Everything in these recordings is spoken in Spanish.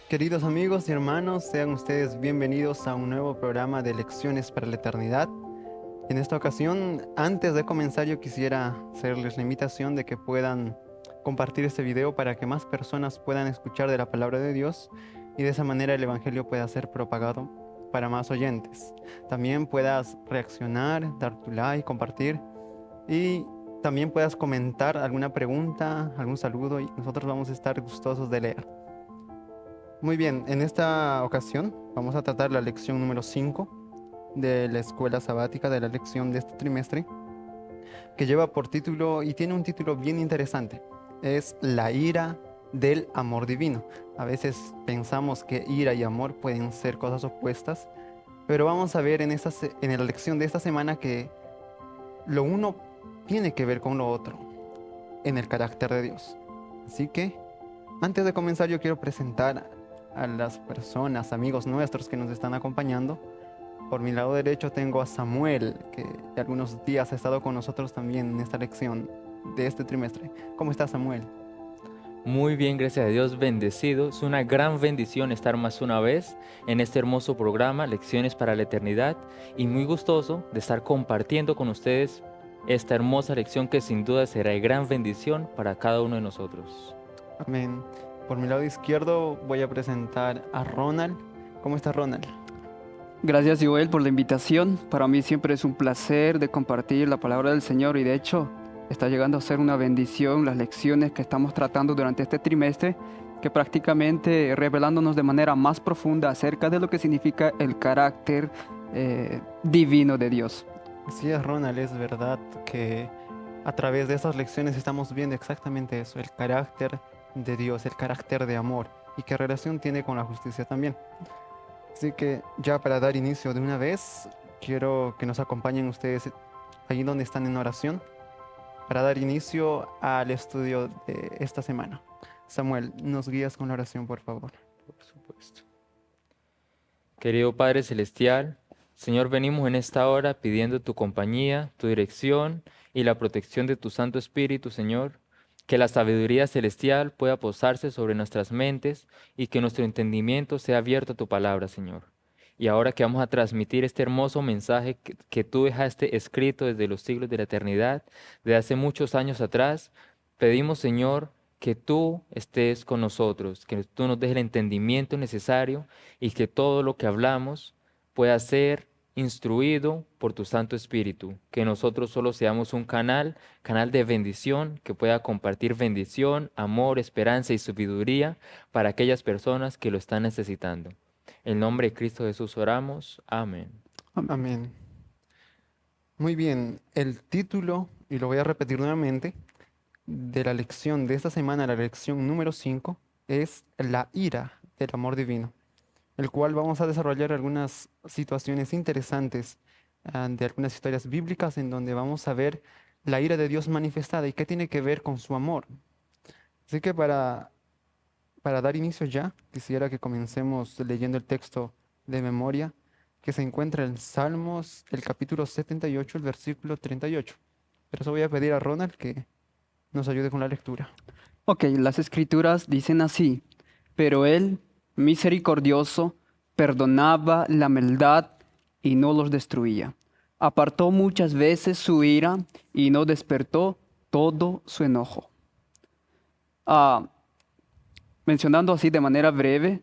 Queridos amigos y hermanos, sean ustedes bienvenidos a un nuevo programa de Lecciones para la Eternidad. En esta ocasión, antes de comenzar, yo quisiera hacerles la invitación de que puedan compartir este video para que más personas puedan escuchar de la palabra de Dios y de esa manera el Evangelio pueda ser propagado para más oyentes. También puedas reaccionar, dar tu like, compartir y también puedas comentar alguna pregunta, algún saludo y nosotros vamos a estar gustosos de leer. Muy bien, en esta ocasión vamos a tratar la lección número 5 de la escuela sabática de la lección de este trimestre, que lleva por título y tiene un título bien interesante. Es la ira del amor divino. A veces pensamos que ira y amor pueden ser cosas opuestas, pero vamos a ver en la lección de esta semana que lo uno tiene que ver con lo otro en el carácter de Dios. Así que, antes de comenzar, yo quiero presentar a las personas, amigos nuestros que nos están acompañando. Por mi lado derecho tengo a Samuel, que de algunos días ha estado con nosotros también en esta lección de este trimestre. ¿Cómo está, Samuel? Muy bien, gracias a Dios, bendecido. Es una gran bendición estar más una vez en este hermoso programa, Lecciones para la Eternidad, y muy gustoso de estar compartiendo con ustedes esta hermosa lección que sin duda será de gran bendición para cada uno de nosotros. Amén. Por mi lado izquierdo voy a presentar a Ronald. ¿Cómo está, Ronald? Gracias, Joel, por la invitación. Para mí siempre es un placer de compartir la palabra del Señor y de hecho está llegando a ser una bendición las lecciones que estamos tratando durante este trimestre, que prácticamente revelándonos de manera más profunda acerca de lo que significa el carácter divino de Dios. Así es, Ronald, es verdad que a través de estas lecciones estamos viendo exactamente eso, el carácter de Dios, el carácter de amor y qué relación tiene con la justicia también. Así que ya para dar inicio de una vez, quiero que nos acompañen ustedes ahí donde están en oración para dar inicio al estudio de esta semana. Samuel, ¿nos guías con la oración, por favor? Por supuesto. Querido Padre Celestial, Señor, venimos en esta hora pidiendo tu compañía, tu dirección y la protección de tu Santo Espíritu, Señor, que la sabiduría celestial pueda posarse sobre nuestras mentes y que nuestro entendimiento sea abierto a tu palabra, Señor. Y ahora que vamos a transmitir este hermoso mensaje que tú dejaste escrito desde los siglos de la eternidad, de hace muchos años atrás, pedimos, Señor, que tú estés con nosotros, que tú nos des el entendimiento necesario y que todo lo que hablamos pueda ser instruido por tu Santo Espíritu, que nosotros solo seamos un canal de bendición, que pueda compartir bendición, amor, esperanza y sabiduría para aquellas personas que lo están necesitando. En nombre de Cristo Jesús oramos. Amén. Amén. Amén. Muy bien, el título, y lo voy a repetir nuevamente, de la lección de esta semana, la lección número 5, es la ira del amor divino, el cual vamos a desarrollar algunas situaciones interesantes de algunas historias bíblicas en donde vamos a ver la ira de Dios manifestada y qué tiene que ver con su amor. Así que para dar inicio ya, quisiera que comencemos leyendo el texto de memoria que se encuentra en Salmos, el capítulo 78, el versículo 38. Pero eso voy a pedir a Ronald que nos ayude con la lectura. Ok, las escrituras dicen así: pero él, misericordioso, perdonaba la maldad y no los destruía. Apartó muchas veces su ira y no despertó todo su enojo. Ah, Mencionando así de manera breve,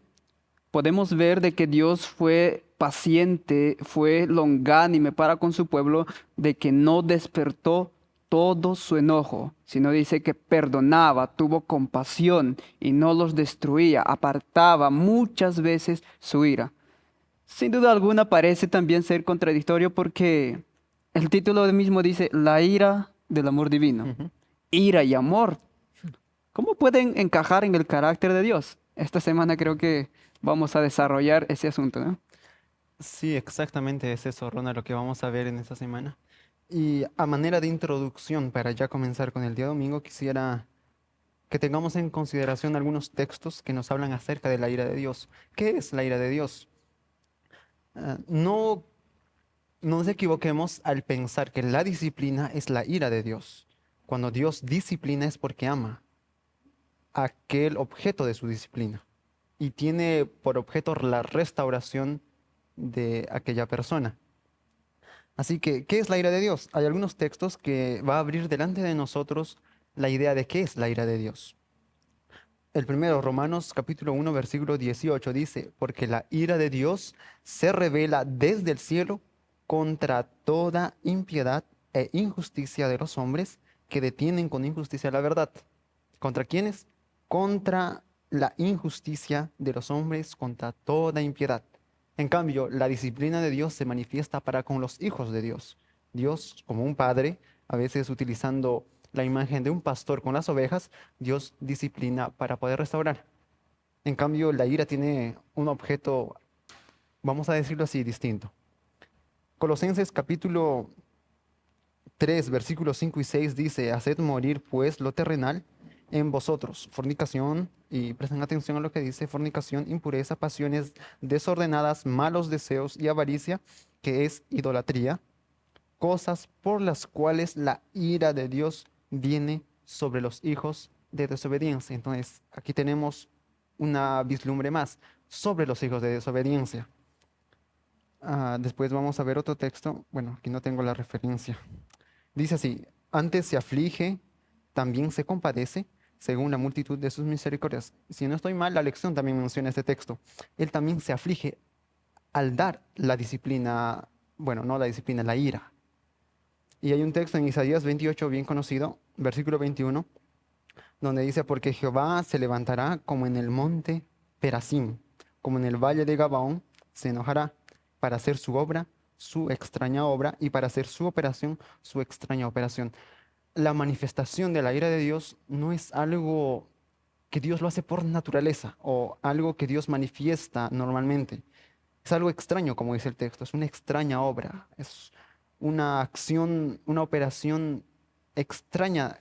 podemos ver de que Dios fue paciente, fue longánime para con su pueblo, de que no despertó todo su enojo, sino dice que perdonaba, tuvo compasión y no los destruía, apartaba muchas veces su ira. Sin duda alguna parece también ser contradictorio porque el título del mismo dice la ira del amor divino. Ujú. Ira y amor, ¿cómo pueden encajar en el carácter de Dios? Esta semana creo que vamos a desarrollar ese asunto, ¿no? Sí, exactamente es eso, Ronald, lo que vamos a ver en esta semana. Y a manera de introducción, para ya comenzar con el día domingo, quisiera que tengamos en consideración algunos textos que nos hablan acerca de la ira de Dios. ¿Qué es la ira de Dios? No no nos equivoquemos al pensar que la disciplina es la ira de Dios. Cuando Dios disciplina es porque ama a aquel objeto de su disciplina y tiene por objeto la restauración de aquella persona. Así que, ¿qué es la ira de Dios? Hay algunos textos que va a abrir delante de nosotros la idea de qué es la ira de Dios. El primero, Romanos capítulo 1, versículo 18, dice, porque la ira de Dios se revela desde el cielo contra toda impiedad e injusticia de los hombres que detienen con injusticia la verdad. ¿Contra quiénes? Contra la injusticia de los hombres, contra toda impiedad. En cambio, la disciplina de Dios se manifiesta para con los hijos de Dios. Dios, como un padre, a veces utilizando la imagen de un pastor con las ovejas, Dios disciplina para poder restaurar. En cambio, la ira tiene un objeto, vamos a decirlo así, distinto. Colosenses capítulo 3, versículos 5 y 6 dice, haced morir pues lo terrenal en vosotros, fornicación, y presten atención a lo que dice, fornicación, impureza, pasiones desordenadas, malos deseos y avaricia, que es idolatría, cosas por las cuales la ira de Dios viene sobre los hijos de desobediencia. Entonces, aquí tenemos una vislumbre más sobre los hijos de desobediencia. Después vamos a ver otro texto. Bueno, aquí no tengo la referencia. Dice así, antes se aflige, también se compadece, según la multitud de sus misericordias. Si no estoy mal, la lección también menciona este texto. Él también se aflige al dar la disciplina, bueno, no la disciplina, la ira. Y hay un texto en Isaías 28 bien conocido, versículo 21, donde dice, porque Jehová se levantará como en el monte Perasim, como en el valle de Gabaón, se enojará para hacer su obra, su extraña obra, y para hacer su operación, su extraña operación. La manifestación de la ira de Dios no es algo que Dios lo hace por naturaleza o algo que Dios manifiesta normalmente. Es algo extraño, como dice el texto, es una extraña obra, es una acción, una operación extraña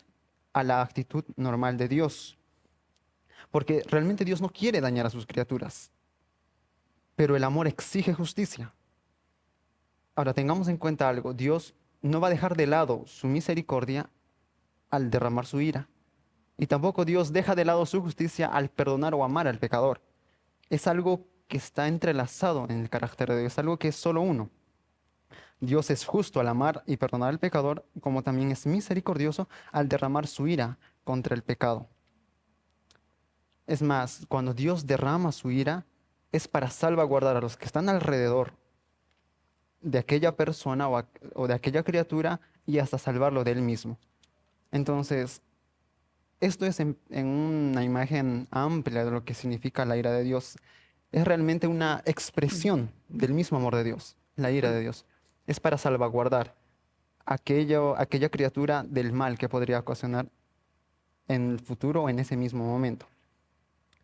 a la actitud normal de Dios. Porque realmente Dios no quiere dañar a sus criaturas, pero el amor exige justicia. Ahora, tengamos en cuenta algo, Dios no va a dejar de lado su misericordia al derramar su ira. Y tampoco Dios deja de lado su justicia al perdonar o amar al pecador. Es algo que está entrelazado en el carácter de Dios, es algo que es solo uno. Dios es justo al amar y perdonar al pecador, como también es misericordioso al derramar su ira contra el pecado. Es más, cuando Dios derrama su ira, es para salvaguardar a los que están alrededor de aquella persona o de aquella criatura y hasta salvarlo de él mismo. Entonces, esto es en una imagen amplia de lo que significa la ira de Dios. Es realmente una expresión del mismo amor de Dios, la ira de Dios. Es para salvaguardar aquella criatura del mal que podría ocasionar en el futuro o en ese mismo momento.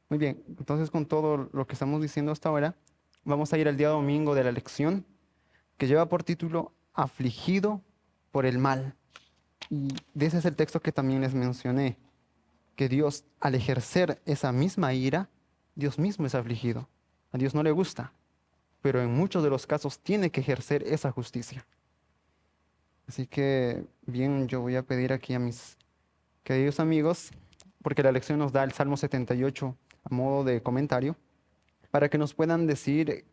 Muy bien, entonces con todo lo que estamos diciendo hasta ahora, vamos a ir al día domingo de la lección que lleva por título Afligido por el mal. Y de ese es el texto que también les mencioné, que Dios al ejercer esa misma ira, Dios mismo es afligido. A Dios no le gusta, pero en muchos de los casos tiene que ejercer esa justicia. Así que, bien, yo voy a pedir aquí a mis queridos amigos, porque la lección nos da el Salmo 78 a modo de comentario, para que nos puedan decir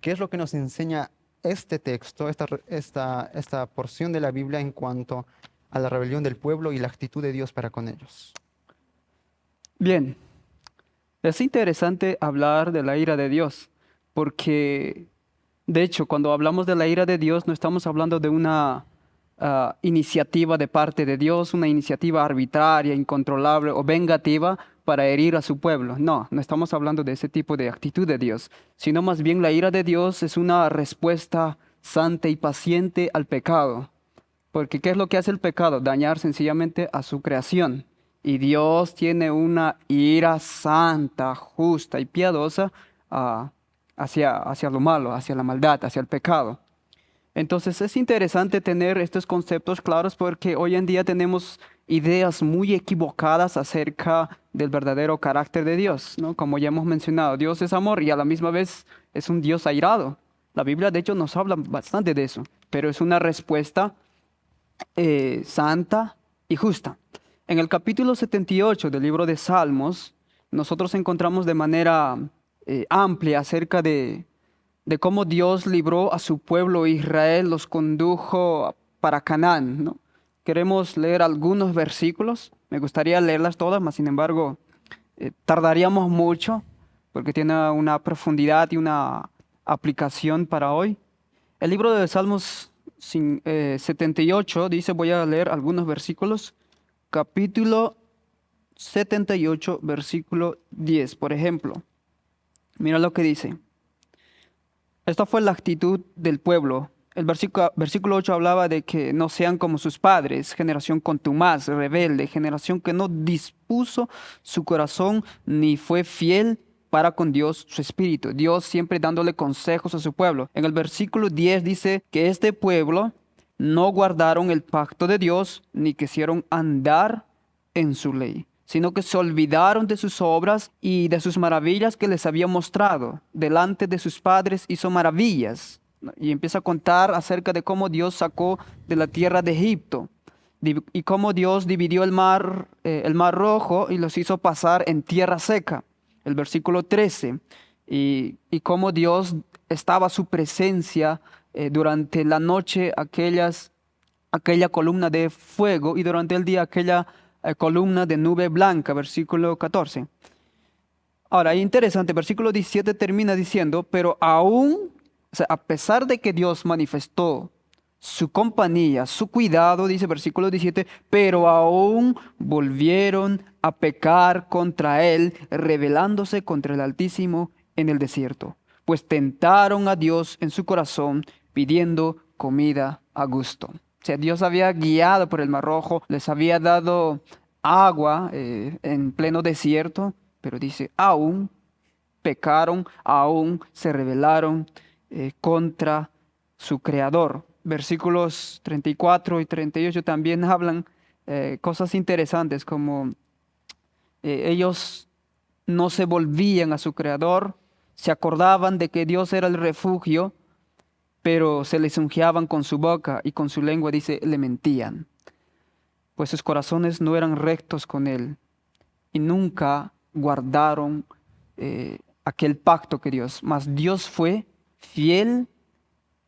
qué es lo que nos enseña este texto, esta porción de la Biblia en cuanto a la rebelión del pueblo y la actitud de Dios para con ellos. Bien, es interesante hablar de la ira de Dios, porque de hecho cuando hablamos de la ira de Dios no estamos hablando de una iniciativa de parte de Dios, una iniciativa arbitraria, incontrolable o vengativa para herir a su pueblo. No estamos hablando de ese tipo de actitud de Dios, sino más bien la ira de Dios es una respuesta santa y paciente al pecado. Porque ¿qué es lo que hace el pecado? Dañar sencillamente a su creación. Y Dios tiene una ira santa, justa y piadosa hacia lo malo, hacia la maldad, hacia el pecado. Entonces es interesante tener estos conceptos claros porque hoy en día tenemos ideas muy equivocadas acerca del verdadero carácter de Dios, ¿no? Como ya hemos mencionado, Dios es amor y a la misma vez es un Dios airado. La Biblia, de hecho, nos habla bastante de eso, pero es una respuesta santa y justa. En el capítulo 78 del libro de Salmos, nosotros encontramos de manera amplia acerca de cómo Dios libró a su pueblo Israel, los condujo para Canaán, ¿no? Queremos leer algunos versículos, me gustaría leerlas todas, mas sin embargo tardaríamos mucho porque tiene una profundidad y una aplicación para hoy. El libro de Salmos 78 dice, voy a leer algunos versículos, capítulo 78, versículo 10, por ejemplo. Mira lo que dice. Esta fue la actitud del pueblo. El versículo 8 hablaba de que no sean como sus padres, generación contumaz, rebelde, generación que no dispuso su corazón ni fue fiel para con Dios su espíritu. Dios siempre dándole consejos a su pueblo. En el versículo 10 dice que este pueblo no guardaron el pacto de Dios ni quisieron andar en su ley, sino que se olvidaron de sus obras y de sus maravillas que les había mostrado. Delante de sus padres hizo maravillas. Y empieza a contar acerca de cómo Dios sacó de la tierra de Egipto y cómo Dios dividió el mar Rojo y los hizo pasar en tierra seca. El versículo 13, y cómo Dios estaba a su presencia durante la noche, aquella columna de fuego, y durante el día aquella columna de nube blanca, versículo 14. Ahora, interesante, versículo 17 termina diciendo, pero aún, o sea, a pesar de que Dios manifestó su compañía, su cuidado, dice versículo 17, pero aún volvieron a pecar contra él, rebelándose contra el Altísimo en el desierto, pues tentaron a Dios en su corazón, pidiendo comida a gusto. O sea, Dios había guiado por el Mar Rojo, les había dado agua en pleno desierto, pero dice, aún pecaron, aún se rebelaron contra su Creador. Versículos 34 y 38 también hablan cosas interesantes como ellos no se volvían a su Creador, se acordaban de que Dios era el refugio, pero se lisonjeaban con su boca y con su lengua, dice, le mentían, pues sus corazones no eran rectos con Él y nunca guardaron aquel pacto que mas Dios fue fiel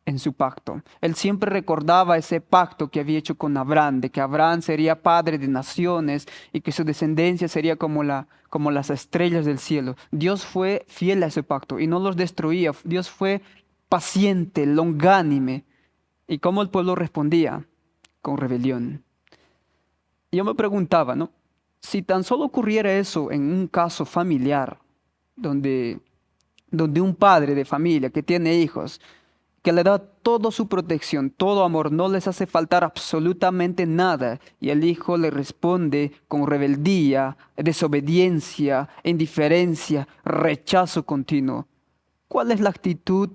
en su pacto. Él siempre recordaba ese pacto que había hecho con Abraham, de que Abraham sería padre de naciones y que su descendencia sería como las estrellas del cielo. Dios fue fiel a ese pacto y no los destruía. Dios fue paciente, longánime. ¿Y cómo el pueblo respondía? Con rebelión. Y yo me preguntaba, ¿no? Si tan solo ocurriera eso en un caso familiar, donde un padre de familia que tiene hijos, que le da toda su protección, todo amor, no les hace faltar absolutamente nada, y el hijo le responde con rebeldía, desobediencia, indiferencia, rechazo continuo. ¿Cuál es la actitud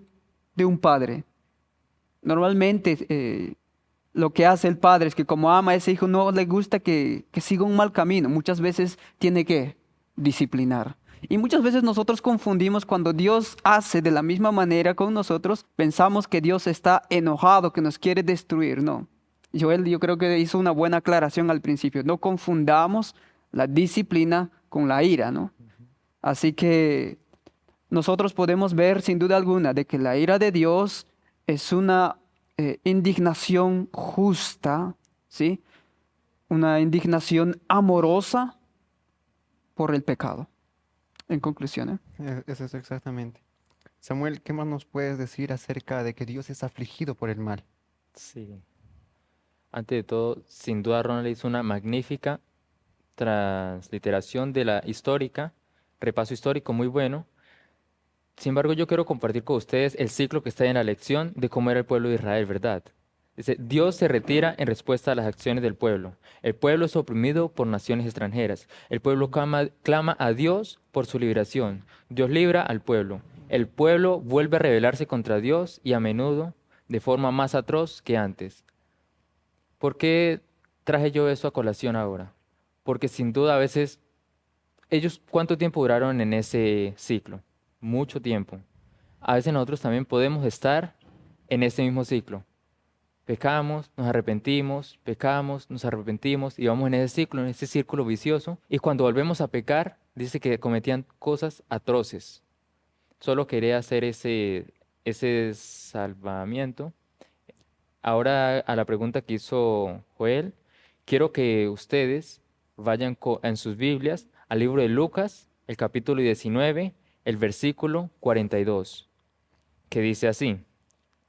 de un padre? Normalmente lo que hace el padre es que como ama a ese hijo no le gusta que siga un mal camino. Muchas veces tiene que disciplinar. Y muchas veces nosotros confundimos cuando Dios hace de la misma manera con nosotros, pensamos que Dios está enojado, que nos quiere destruir. No. Joel, yo creo que hizo una buena aclaración al principio. No confundamos la disciplina con la ira, ¿no? Así que nosotros podemos ver sin duda alguna de que la ira de Dios es una indignación justa, ¿sí? Una indignación amorosa por el pecado. En conclusión, Es eso exactamente. Samuel, ¿qué más nos puedes decir acerca de que Dios es afligido por el mal? Sí. Antes de todo, sin duda Ronald hizo una magnífica transliteración de la histórica, repaso histórico muy bueno. Sin embargo, yo quiero compartir con ustedes el ciclo que está en la lección de cómo era el pueblo de Israel, ¿verdad? Dice, Dios se retira en respuesta a las acciones del pueblo. El pueblo es oprimido por naciones extranjeras. El pueblo clama a Dios por su liberación. Dios libra al pueblo. El pueblo vuelve a rebelarse contra Dios y a menudo de forma más atroz que antes. ¿Por qué traje yo eso a colación ahora? Porque sin duda a veces, ellos, ¿cuánto tiempo duraron en ese ciclo? Mucho tiempo. a veces nosotros también podemos estar en este mismo ciclo. Pecamos, nos arrepentimos, pecamos, nos arrepentimos y vamos en ese ciclo, en ese círculo vicioso. Y cuando volvemos a pecar, dice que cometían cosas atroces. Solo quería hacer ese salvamiento. Ahora a la pregunta que hizo Joel, quiero que ustedes vayan en sus Biblias al libro de Lucas, el capítulo 19, el versículo 42, que dice así,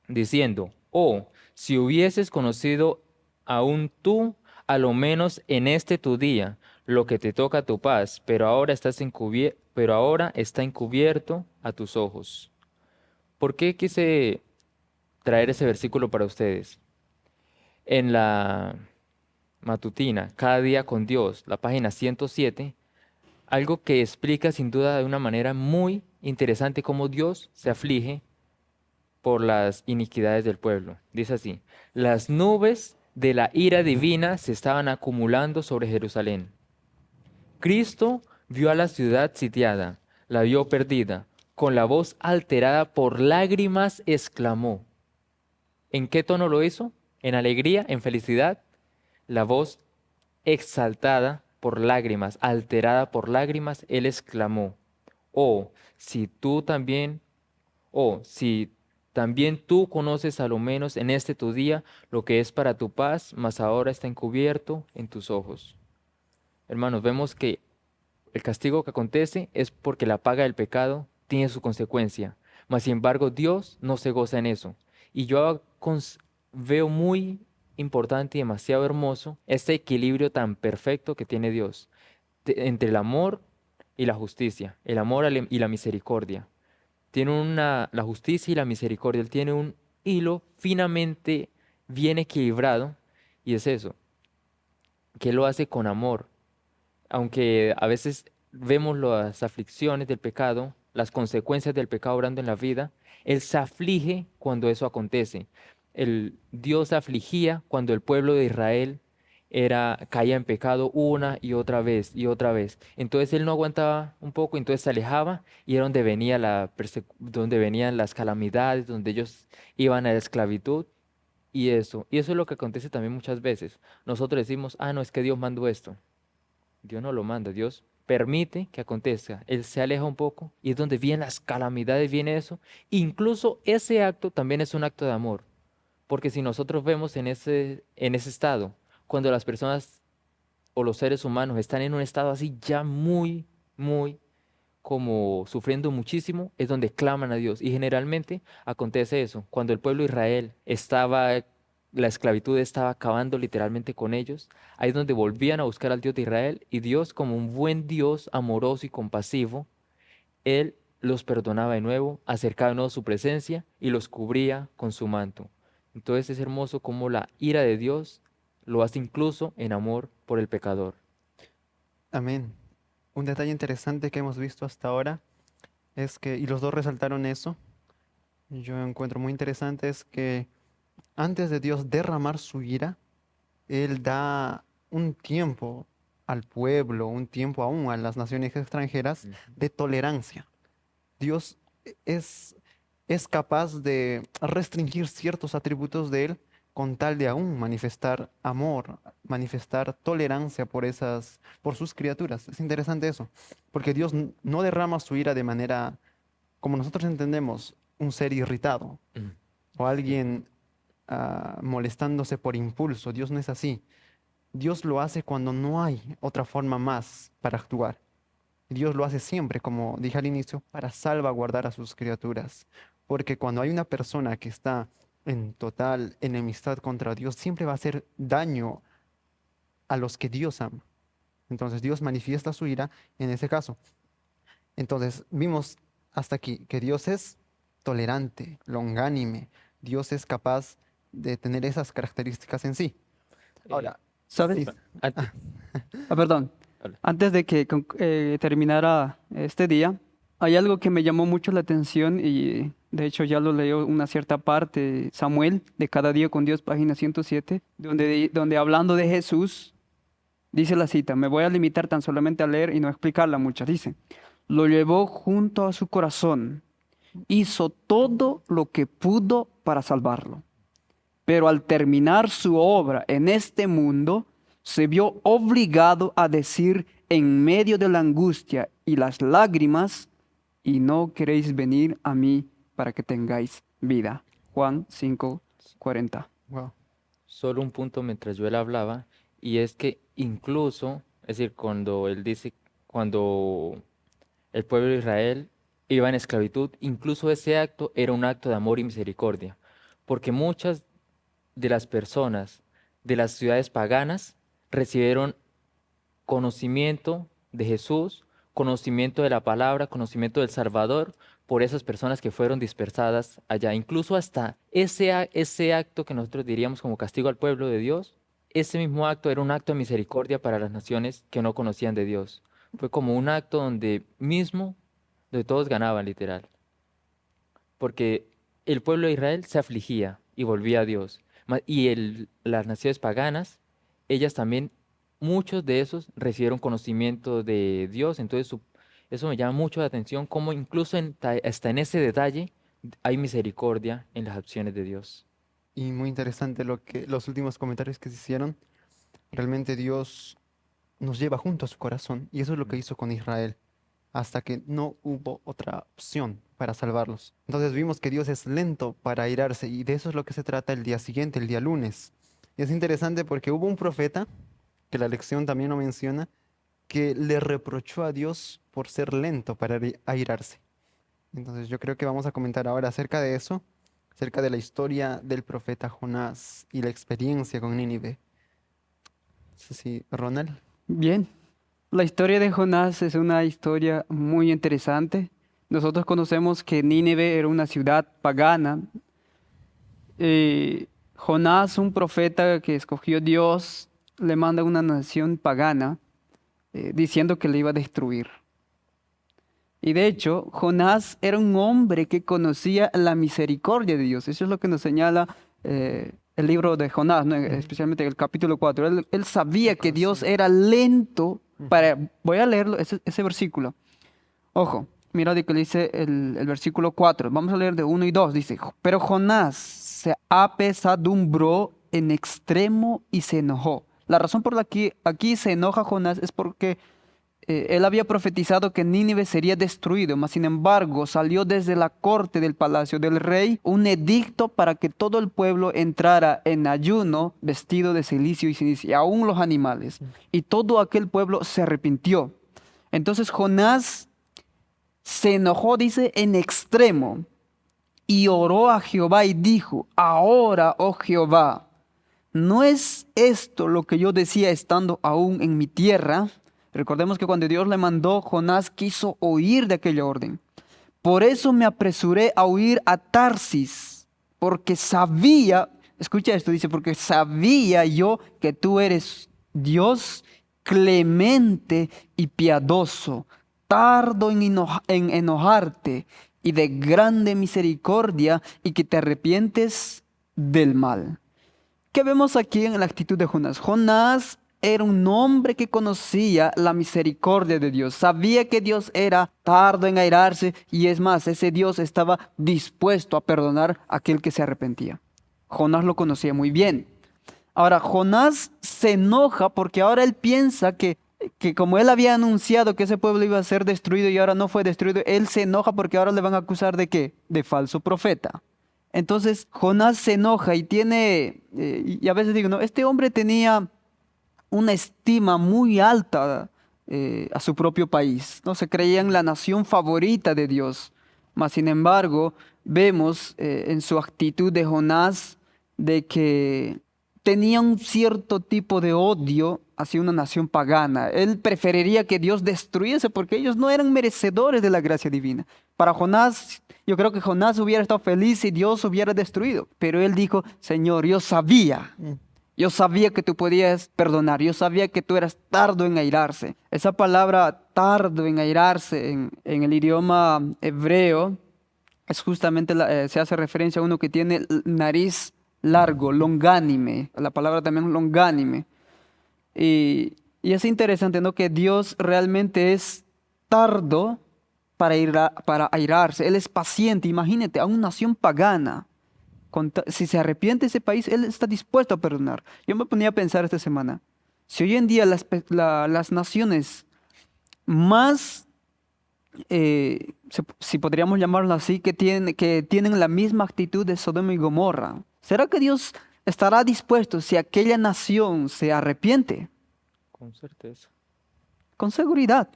diciendo, oh, si hubieses conocido aún tú, a lo menos en este tu día, lo que te toca a tu paz, pero ahora está encubierto a tus ojos. ¿Por qué quise traer ese versículo para ustedes? En la matutina, Cada día con Dios, la página 107, algo que explica sin duda de una manera muy interesante cómo Dios se aflige por las iniquidades del pueblo. Dice así, las nubes de la ira divina se estaban acumulando sobre Jerusalén. Cristo vio a la ciudad sitiada, la vio perdida, con la voz alterada por lágrimas exclamó. ¿En qué tono lo hizo? ¿En alegría? ¿En felicidad? La voz exaltada por lágrimas, alterada por lágrimas, él exclamó, oh, si tú también, oh, si también tú conoces a lo menos en este tu día lo que es para tu paz, mas ahora está encubierto en tus ojos. Hermanos, vemos que el castigo que acontece es porque la paga del pecado tiene su consecuencia, mas sin embargo Dios no se goza en eso. Y yo veo muy importante y demasiado hermoso este equilibrio tan perfecto que tiene Dios entre el amor y la justicia, el amor y la misericordia. La justicia y la misericordia, Él tiene un hilo finamente bien equilibrado y es eso, que Él lo hace con amor. Aunque a veces vemos las aflicciones del pecado, las consecuencias del pecado obrando en la vida, Él se aflige cuando eso acontece. Dios afligía cuando el pueblo de Israel caía en pecado una y otra vez y otra vez. Entonces Él no aguantaba un poco, entonces se alejaba y era donde venía donde venían las calamidades, donde ellos iban a la esclavitud. Y eso es lo que acontece también muchas veces. Nosotros decimos, ah, no, es que Dios mandó esto. Dios no lo manda, Dios permite que acontezca. Él se aleja un poco y es donde vienen las calamidades, viene eso. Incluso ese acto también es un acto de amor, porque si nosotros vemos en ese estado, cuando las personas o los seres humanos están en un estado así ya muy, muy como sufriendo muchísimo, es donde claman a Dios. Y generalmente acontece eso. Cuando el pueblo de Israel la esclavitud estaba acabando literalmente con ellos, ahí es donde volvían a buscar al Dios de Israel y Dios, como un buen Dios amoroso y compasivo, Él los perdonaba de nuevo, acercaba de nuevo su presencia y los cubría con su manto. Entonces es hermoso cómo la ira de Dios lo hace incluso en amor por el pecador. Amén. Un detalle interesante que hemos visto hasta ahora es que, y los dos resaltaron eso, yo encuentro muy interesante, es que antes de Dios derramar su ira, Él da un tiempo al pueblo, un tiempo aún a las naciones extranjeras Ujú. de tolerancia. Dios es capaz de restringir ciertos atributos de Él con tal de aún manifestar amor, manifestar tolerancia por sus criaturas. Es interesante eso, porque Dios no derrama su ira de manera, como nosotros entendemos, un ser irritado Ujú. o alguien molestándose por impulso. Dios no es así. Dios lo hace cuando no hay otra forma más para actuar. Dios lo hace siempre, como dije al inicio, para salvaguardar a sus criaturas. Porque cuando hay una persona que está en total enemistad contra Dios, siempre va a hacer daño a los que Dios ama. Entonces Dios manifiesta su ira en ese caso. Entonces vimos hasta aquí que Dios es tolerante, longánime. Dios es capaz de tener esas características en sí. Eh, Ahora, ¿Sabes? sí. ante- Perdón. Hola. Antes de que terminara este día, hay algo que me llamó mucho la atención y de hecho ya lo leo una cierta parte, Samuel, de Cada día con Dios, página 107, donde hablando de Jesús, dice la cita, me voy a limitar tan solamente a leer y no explicarla mucho, dice, lo llevó junto a su corazón hizo todo lo que pudo para salvarlo. Pero al terminar su obra en este mundo, se vio obligado a decir en medio de la angustia y las lágrimas, y no queréis venir a mí para que tengáis vida. Juan 5:40. Wow. Solo un punto mientras Joel hablaba, y es que incluso, es decir, cuando él dice, cuando el pueblo de Israel iba en esclavitud, incluso ese acto era un acto de amor y misericordia, porque muchas de las personas de las ciudades paganas recibieron conocimiento de Jesús, conocimiento de la palabra, conocimiento del Salvador, por esas personas que fueron dispersadas allá. Incluso hasta ese acto que nosotros diríamos como castigo al pueblo de Dios, ese mismo acto era un acto de misericordia para las naciones que no conocían de Dios. Fue como un acto donde todos ganaban, literal. Porque el pueblo de Israel se afligía y volvía a Dios. Y las naciones paganas, ellas también, muchos de esos recibieron conocimiento de Dios. Entonces, eso me llama mucho la atención, cómo incluso hasta en ese detalle hay misericordia en las acciones de Dios. Y muy interesante los últimos comentarios que se hicieron. Realmente Dios nos lleva junto a su corazón y eso es lo que hizo con Israel, hasta que no hubo otra opción para salvarlos. Entonces vimos que Dios es lento para airarse y de eso es lo que se trata el día siguiente, el día lunes. Y es interesante porque hubo un profeta, que la lección también lo menciona, que le reprochó a Dios por ser lento para airarse. Entonces yo creo que vamos a comentar ahora acerca de eso, acerca de la historia del profeta Jonás y la experiencia con Nínive. Sí, Ronald. Bien, la historia de Jonás es una historia muy interesante. Nosotros conocemos que Nínive era una ciudad pagana. Jonás, un profeta que escogió Dios, le manda a una nación pagana diciendo que le iba a destruir. Y de hecho, Jonás era un hombre que conocía la misericordia de Dios. Eso es lo que nos señala el libro de Jonás, ¿no? Especialmente el capítulo 4. Él sabía que Dios era lento para... Voy a leerlo, ese versículo. Ojo, mira lo que dice el versículo 4. Vamos a leer de 1 y 2. Dice, pero Jonás se apesadumbró en extremo y se enojó. La razón por la que aquí se enoja Jonás es porque él había profetizado que Nínive sería destruido, mas sin embargo salió desde la corte del palacio del rey un edicto para que todo el pueblo entrara en ayuno, vestido de cilicio y ceniza, y aún los animales. Y todo aquel pueblo se arrepintió. Entonces Jonás se enojó, dice, en extremo, y oró a Jehová y dijo, ahora, oh Jehová, ¿no es esto lo que yo decía estando aún en mi tierra? Recordemos que cuando Dios le mandó, Jonás quiso huir de aquella orden. Por eso me apresuré a huir a Tarsis, porque sabía, escucha esto, dice, porque sabía yo que tú eres Dios clemente y piadoso, tardo en enojarte y de grande misericordia y que te arrepientes del mal. ¿Qué vemos aquí en la actitud de Jonás? Jonás era un hombre que conocía la misericordia de Dios. Sabía que Dios era tardo en airarse y es más, ese Dios estaba dispuesto a perdonar a aquel que se arrepentía. Jonás lo conocía muy bien. Ahora, Jonás se enoja porque ahora él piensa que como él había anunciado que ese pueblo iba a ser destruido y ahora no fue destruido, él se enoja porque ahora le van a acusar ¿de qué? De falso profeta. Entonces, Jonás se enoja y tiene, y a veces digo, no, este hombre tenía una estima muy alta a su propio país, ¿no? Se creían la nación favorita de Dios. Mas, sin embargo, vemos en su actitud de Jonás de que tenía un cierto tipo de odio hacia una nación pagana. Él preferiría que Dios destruyese porque ellos no eran merecedores de la gracia divina. Para Jonás, yo creo que Jonás hubiera estado feliz si Dios hubiera destruido. Pero él dijo, Señor, yo sabía que tú podías perdonar. Yo sabía que tú eras tardo en airarse. Esa palabra tardo en airarse en el idioma hebreo es justamente, se hace referencia a uno que tiene nariz largo, longánime. La palabra también longánime. Y es interesante, ¿no? Que Dios realmente es tardo para airarse, Él es paciente. Imagínate, a una nación pagana. Si se arrepiente ese país, Él está dispuesto a perdonar. Yo me ponía a pensar esta semana, si hoy en día las naciones más, si podríamos llamarlo así, que tienen la misma actitud de Sodoma y Gomorra, ¿será que Dios estará dispuesto si aquella nación se arrepiente? Con certeza. Con seguridad.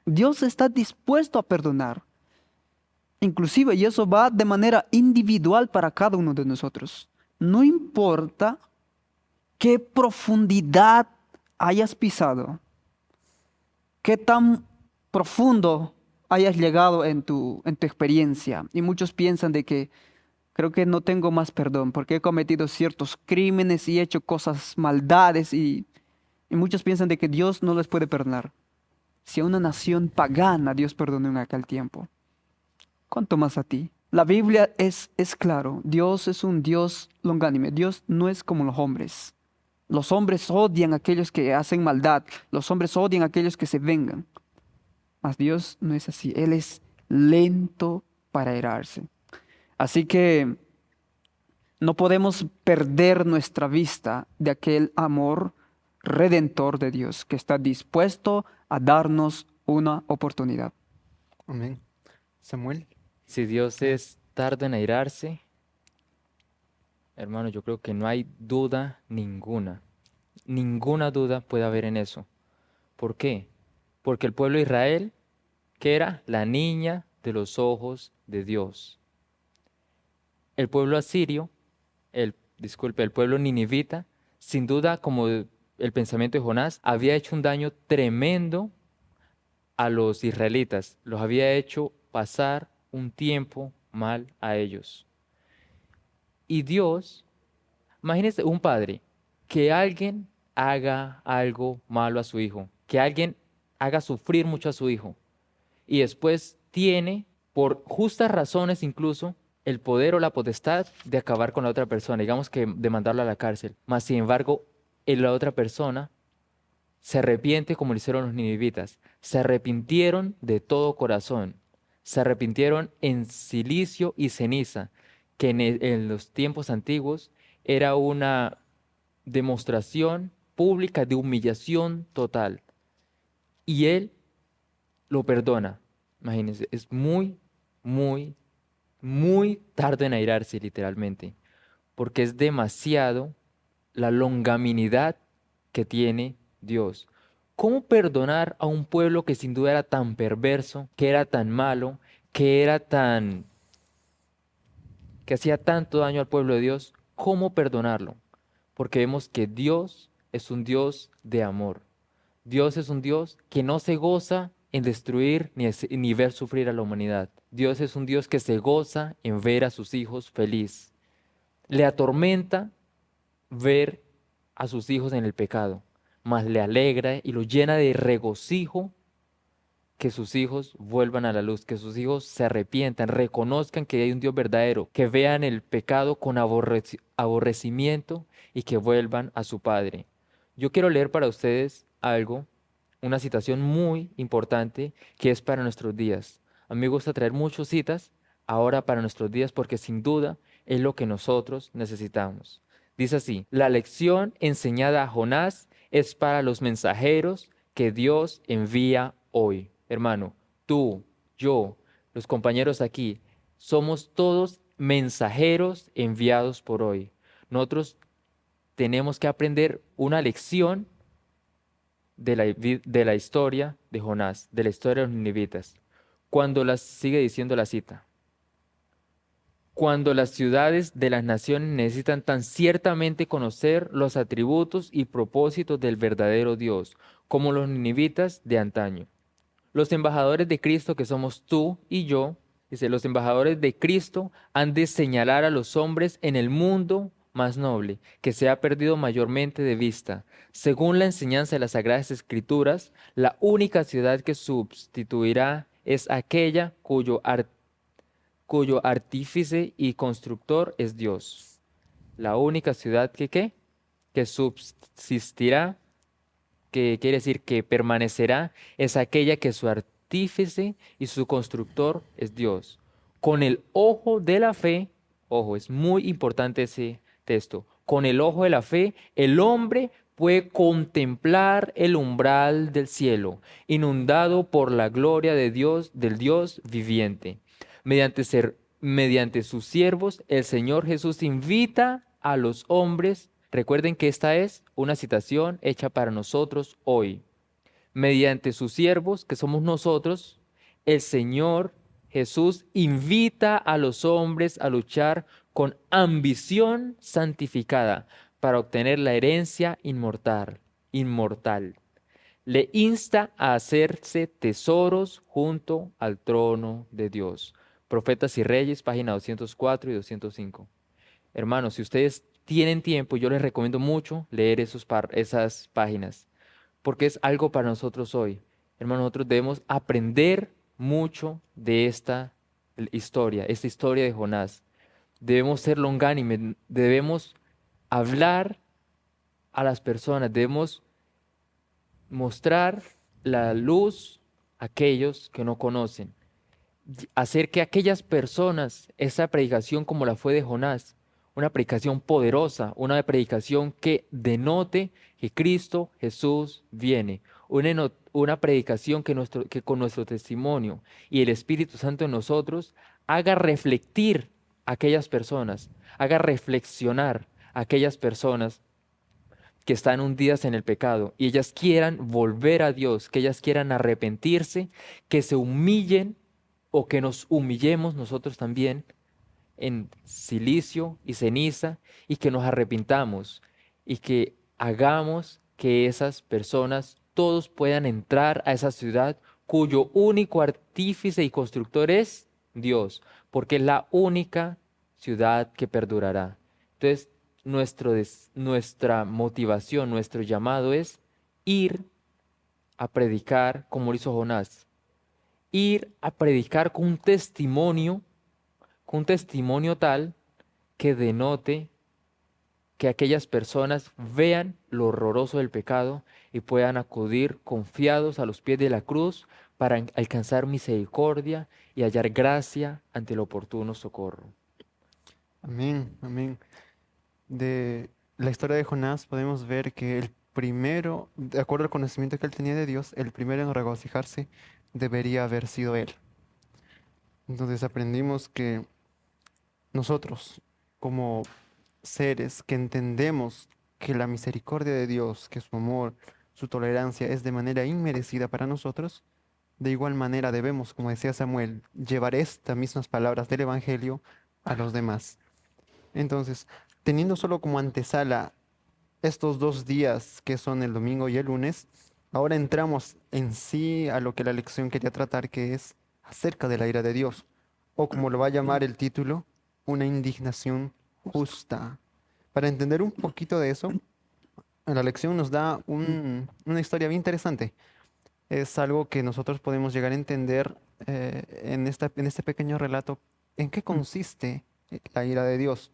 Dios está dispuesto a perdonar. Inclusive, y eso va de manera individual para cada uno de nosotros. No importa qué profundidad hayas pisado, qué tan profundo hayas llegado en tu experiencia. Y muchos piensan de que creo que no tengo más perdón porque he cometido ciertos crímenes y he hecho cosas, maldades, y muchos piensan de que Dios no les puede perdonar. Si a una nación pagana Dios perdonó en aquel tiempo, ¿cuánto más a ti? La Biblia es claro, Dios es un Dios longánime, Dios no es como los hombres. Los hombres odian a aquellos que hacen maldad, los hombres odian a aquellos que se vengan. Mas Dios no es así, Él es lento para airarse. Así que no podemos perder nuestra vista de aquel amor redentor de Dios que está dispuesto a darnos una oportunidad. Amén. Samuel. Si Dios es tardo en airarse, hermano, yo creo que no hay duda ninguna. Ninguna duda puede haber en eso. ¿Por qué? Porque el pueblo de Israel, que era la niña de los ojos de Dios. El pueblo asirio, el pueblo ninivita, sin duda, como el pensamiento de Jonás, había hecho un daño tremendo a los israelitas. Los había hecho pasar un tiempo mal a ellos. Y Dios, imagínense un padre, que alguien haga algo malo a su hijo, que alguien haga sufrir mucho a su hijo, y después tiene, por justas razones incluso, el poder o la potestad de acabar con la otra persona, digamos que de mandarlo a la cárcel. Mas, sin embargo, la otra persona se arrepiente como lo hicieron los ninivitas. Se arrepintieron de todo corazón. Se arrepintieron en silicio y ceniza, que en los tiempos antiguos era una demostración pública de humillación total. Y Él lo perdona. Imagínense, es muy, muy, muy tarde en airarse, literalmente, porque es demasiado la longanimidad que tiene Dios. ¿Cómo perdonar a un pueblo que sin duda era tan perverso, que era tan malo, que hacía tanto daño al pueblo de Dios? ¿Cómo perdonarlo? Porque vemos que Dios es un Dios de amor. Dios es un Dios que no se goza en destruir ni ver sufrir a la humanidad. Dios es un Dios que se goza en ver a sus hijos feliz. Le atormenta ver a sus hijos en el pecado, mas le alegra y lo llena de regocijo que sus hijos vuelvan a la luz, que sus hijos se arrepientan, reconozcan que hay un Dios verdadero, que vean el pecado con aborrecimiento y que vuelvan a su Padre. Yo quiero leer para ustedes algo, una citación muy importante que es para nuestros días. A mí me gusta traer muchas citas ahora para nuestros días porque sin duda es lo que nosotros necesitamos. Dice así: la lección enseñada a Jonás es para los mensajeros que Dios envía hoy. Hermano, tú, yo, los compañeros aquí, somos todos mensajeros enviados por hoy. Nosotros tenemos que aprender una lección de la historia de Jonás, de la historia de los ninivitas. Sigue diciendo la cita, cuando las ciudades de las naciones necesitan tan ciertamente conocer los atributos y propósitos del verdadero Dios, como los ninivitas de antaño. Los embajadores de Cristo, que somos tú y yo, dice, los embajadores de Cristo han de señalar a los hombres en el mundo más noble, que se ha perdido mayormente de vista. Según la enseñanza de las Sagradas Escrituras, la única ciudad que sustituirá es aquella cuyo artífice y constructor es Dios. La única ciudad que subsistirá, que quiere decir que permanecerá, es aquella que su artífice y su constructor es Dios. Con el ojo de la fe, ojo, es muy importante ese texto, con el ojo de la fe, el hombre puede contemplar el umbral del cielo, inundado por la gloria de Dios, del Dios viviente. Mediante sus siervos, el Señor Jesús invita a los hombres. Recuerden que esta es una citación hecha para nosotros hoy. Mediante sus siervos, que somos nosotros, el Señor Jesús invita a los hombres a luchar con ambición santificada para obtener la herencia inmortal. Le insta a hacerse tesoros junto al trono de Dios. Profetas y Reyes, página 204 y 205. Hermanos, si ustedes tienen tiempo, yo les recomiendo mucho leer esas páginas, porque es algo para nosotros hoy. Hermanos, nosotros debemos aprender mucho de esta historia de Jonás. Debemos ser longánimes, debemos hablar a las personas, debemos mostrar la luz a aquellos que no conocen. Hacer que aquellas personas, esa predicación como la fue de Jonás, una predicación poderosa, una predicación que denote que Cristo Jesús viene, una predicación que con nuestro testimonio y el Espíritu Santo en nosotros haga reflectir a aquellas personas, haga reflexionar a aquellas personas que están hundidas en el pecado y ellas quieran volver a Dios, que ellas quieran arrepentirse, que se humillen o que nos humillemos nosotros también en silicio y ceniza y que nos arrepintamos y que hagamos que esas personas todos puedan entrar a esa ciudad cuyo único artífice y constructor es Dios, porque es la única ciudad que perdurará. Entonces, nuestra motivación, nuestro llamado es ir a predicar como lo hizo Jonás, ir a predicar con un testimonio tal que denote que aquellas personas vean lo horroroso del pecado y puedan acudir confiados a los pies de la cruz para alcanzar misericordia y hallar gracia ante el oportuno socorro. Amén, amén. De la historia de Jonás podemos ver que el primero, de acuerdo al conocimiento que él tenía de Dios, el primero en regocijarse debería haber sido él. Entonces aprendimos que nosotros, como seres que entendemos que la misericordia de Dios, que su amor, su tolerancia es de manera inmerecida para nosotros, de igual manera debemos, como decía Samuel, llevar estas mismas palabras del Evangelio a los demás. Entonces, teniendo solo como antesala estos 2 días que son el domingo y el lunes, ahora entramos en sí a lo que la lección quería tratar, que es acerca de la ira de Dios, o como lo va a llamar el título, una indignación justa. Para entender un poquito de eso, la lección nos da una historia bien interesante. Es algo que nosotros podemos llegar a entender en este pequeño relato, en qué consiste la ira de Dios.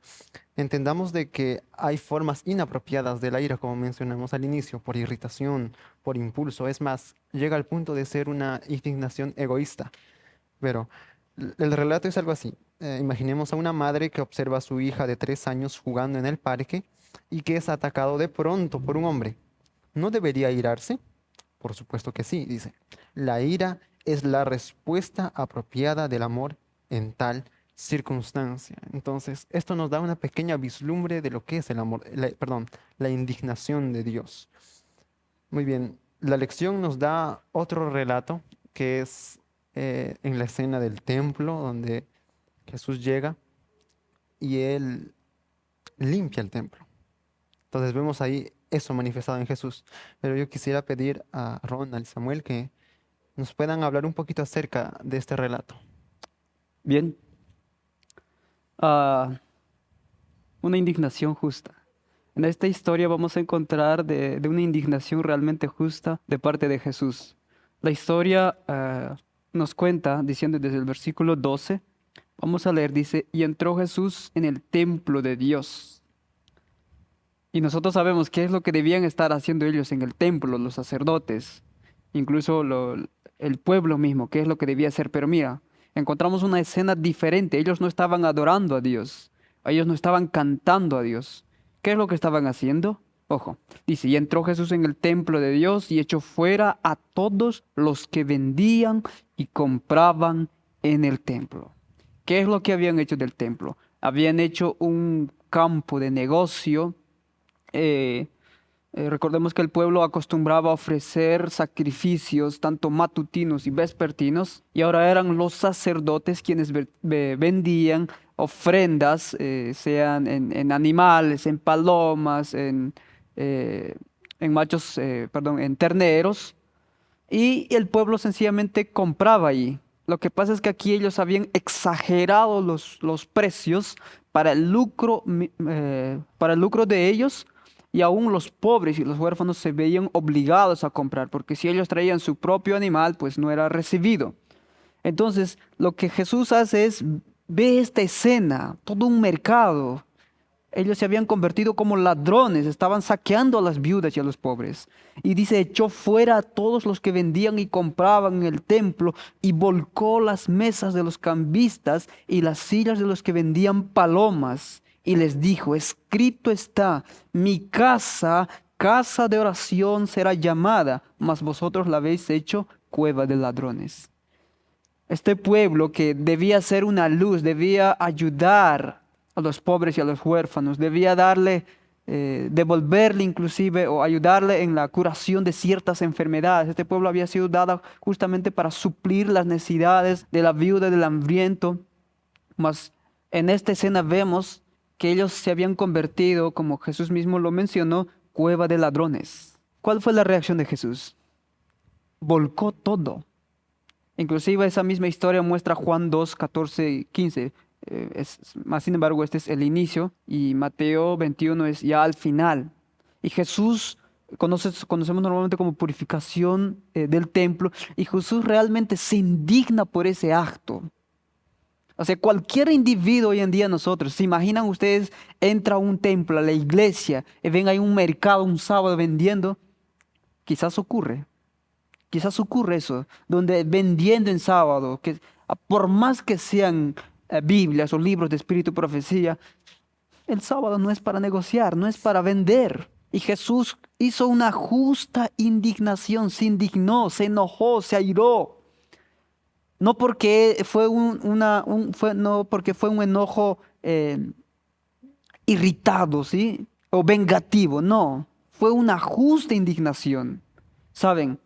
Entendamos de que hay formas inapropiadas de la ira, como mencionamos al inicio, por irritación, por impulso. Es más, llega al punto de ser una indignación egoísta. Pero el relato es algo así. Imaginemos a una madre que observa a su hija de 3 años jugando en el parque y que es atacado de pronto por un hombre. ¿No debería irarse? Por supuesto que sí, dice. La ira es la respuesta apropiada del amor en tal circunstancia. Entonces, esto nos da una pequeña vislumbre de lo que es el amor, la indignación de Dios. Muy bien, la lección nos da otro relato que es en la escena del templo donde Jesús llega y él limpia el templo. Entonces vemos ahí eso manifestado en Jesús. Pero yo quisiera pedir a Ronald y Samuel que nos puedan hablar un poquito acerca de este relato. Bien. Una indignación justa. En esta historia vamos a encontrar de una indignación realmente justa de parte de Jesús. La historia nos cuenta, diciendo desde el versículo 12, vamos a leer, dice, y entró Jesús en el templo de Dios. Y nosotros sabemos qué es lo que debían estar haciendo ellos en el templo, los sacerdotes. incluso el pueblo mismo, qué es lo que debía hacer. Pero mira, encontramos una escena diferente. Ellos no estaban adorando a Dios, ellos no estaban cantando a Dios. ¿Qué es lo que estaban haciendo? Ojo, dice, y entró Jesús en el templo de Dios y echó fuera a todos los que vendían y compraban en el templo. ¿Qué es lo que habían hecho del templo? Habían hecho un campo de negocio. eh, Recordemos que el pueblo acostumbraba a ofrecer sacrificios tanto matutinos y vespertinos, y ahora eran los sacerdotes quienes vendían ofrendas, sean en animales, en palomas, eh, en machos, perdón, en terneros, y el pueblo sencillamente compraba ahí. Lo que pasa es que aquí ellos habían exagerado los precios para el lucro, para el lucro de ellos, y aún los pobres y los huérfanos se veían obligados a comprar, porque si ellos traían su propio animal, pues no era recibido. Entonces, lo que Jesús hace es, ve esta escena, todo un mercado. Ellos se habían convertido como ladrones, estaban saqueando a las viudas y a los pobres. Y dice, echó fuera a todos los que vendían y compraban en el templo y volcó las mesas de los cambistas y las sillas de los que vendían palomas. Y les dijo, escrito está, mi casa, casa de oración será llamada, mas vosotros la habéis hecho cueva de ladrones. Este pueblo que debía ser una luz, debía ayudar a los pobres y a los huérfanos, debía darle, devolverle inclusive o ayudarle en la curación de ciertas enfermedades. Este pueblo había sido dado justamente para suplir las necesidades de la viuda y del hambriento. Mas en esta escena vemos que ellos se habían convertido, como Jesús mismo lo mencionó, cueva de ladrones. ¿Cuál fue la reacción de Jesús? Volcó todo. Inclusive esa misma historia muestra Juan 2, 14 y 15. Más sin embargo, este es el inicio y Mateo 21 es ya al final. Y Jesús, conocemos normalmente como purificación del templo, y Jesús realmente se indigna por ese acto. O sea, cualquier individuo hoy en día nosotros, ¿se imaginan ustedes, entra a un templo, a la iglesia, y ven ahí un mercado un sábado vendiendo? Quizás ocurre eso, donde vendiendo en sábado, que por más que sean Biblias o libros de espíritu y profecía, el sábado no es para negociar, no es para vender. Y Jesús hizo una justa indignación, se indignó, se enojó, se airó. No porque fue no porque fue un enojo irritado, ¿sí? O vengativo, no. Fue una justa indignación. ¿Saben?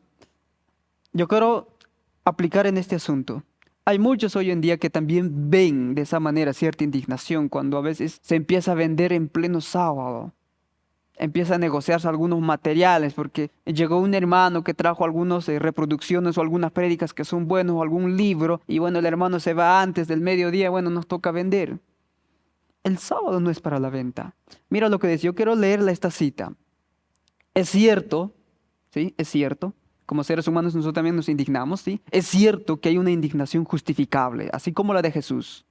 Yo quiero aplicar en este asunto. Hay muchos hoy en día que también ven de esa manera cierta indignación cuando a veces se empieza a vender en pleno sábado. Empieza a negociarse algunos materiales porque llegó un hermano que trajo algunas reproducciones o algunas prédicas que son buenos o algún libro, y bueno, el hermano se va antes del mediodía, bueno, nos toca vender. El sábado no es para la venta. Mira lo que dice, yo quiero leerle esta cita. Es cierto, ¿sí? Es cierto. Como seres humanos nosotros también nos indignamos, ¿sí? Es cierto que hay una indignación justificable, así como la de Jesús.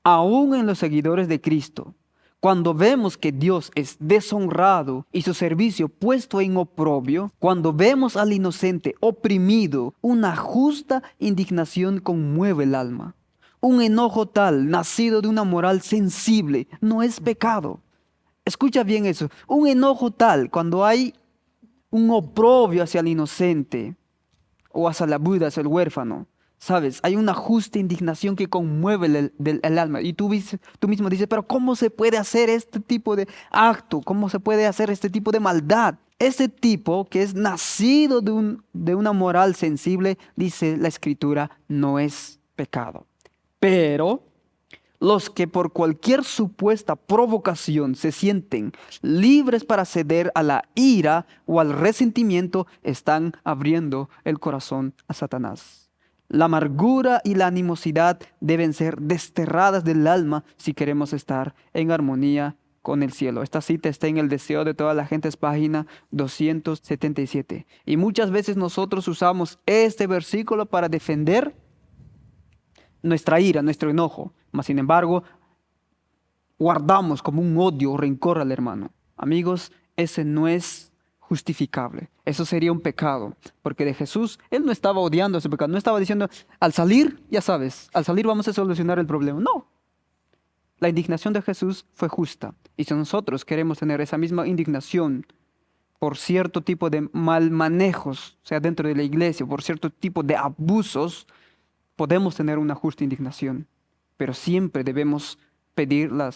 Aún en los seguidores de Cristo, cuando vemos que Dios es deshonrado y su servicio puesto en oprobio, cuando vemos al inocente oprimido, una justa indignación conmueve el alma. Un enojo tal, nacido de una moral sensible, no es pecado. Escucha bien eso. Un enojo tal, cuando hay un oprobio hacia el inocente o hacia la viuda, hacia el huérfano, ¿sabes? Hay una justa indignación que conmueve el alma. Y tú mismo dices, pero ¿cómo se puede hacer este tipo de acto? ¿Cómo se puede hacer este tipo de maldad? Ese tipo que es nacido de una moral sensible, dice la Escritura, no es pecado. Pero los que por cualquier supuesta provocación se sienten libres para ceder a la ira o al resentimiento, están abriendo el corazón a Satanás. La amargura y la animosidad deben ser desterradas del alma si queremos estar en armonía con el cielo. Esta cita está en El deseo de toda la gente, es página 277. Y muchas veces nosotros usamos este versículo para defender nuestra ira, nuestro enojo. Mas sin embargo, guardamos como un odio o rencor al hermano. Amigos, ese no es justificable. Eso sería un pecado, porque de Jesús, Él no estaba odiando ese pecado, no estaba diciendo, al salir, ya sabes, al salir vamos a solucionar el problema. No, la indignación de Jesús fue justa. Y si nosotros queremos tener esa misma indignación por cierto tipo de mal manejos, sea dentro de la iglesia, por cierto tipo de abusos, podemos tener una justa indignación. Pero siempre debemos pedir la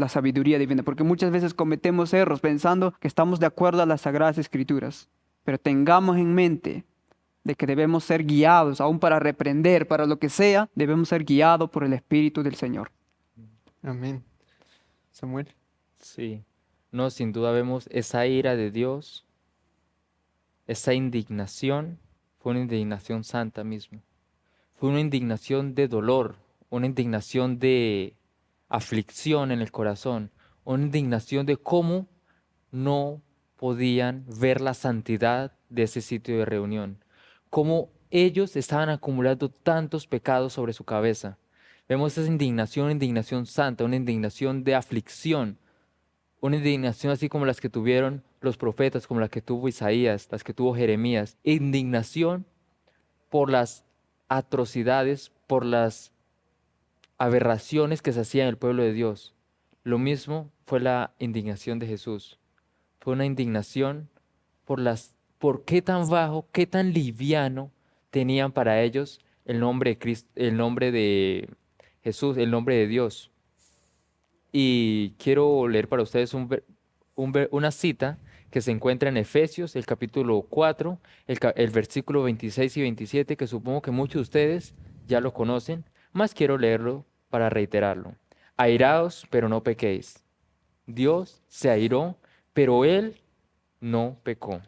sabiduría divina, porque muchas veces cometemos errores pensando que estamos de acuerdo a las Sagradas Escrituras. Pero tengamos en mente de que debemos ser guiados, aún para reprender, para lo que sea, debemos ser guiados por el Espíritu del Señor. Amén. Samuel. Sí, no, sin duda vemos esa ira de Dios, esa indignación, fue una indignación santa mismo. Fue una indignación de dolor, una indignación de aflicción en el corazón, una indignación de cómo no podían ver la santidad de ese sitio de reunión, cómo ellos estaban acumulando tantos pecados sobre su cabeza. Vemos esa indignación, una indignación santa, una indignación de aflicción, una indignación así como las que tuvieron los profetas, como las que tuvo Isaías, las que tuvo Jeremías. Indignación por las atrocidades, por las aberraciones que se hacían en el pueblo de Dios. Lo mismo fue la indignación de Jesús. Fue una indignación por qué tan bajo, qué tan liviano tenían para ellos el nombre de Cristo, el nombre de Jesús, el nombre de Dios. Y quiero leer para ustedes una cita que se encuentra en Efesios, el capítulo 4, el versículo 26 y 27, que supongo que muchos de ustedes ya lo conocen, más quiero leerlo para reiterarlo. Airaos, pero no pequéis. Dios se airó, pero Él no pecó.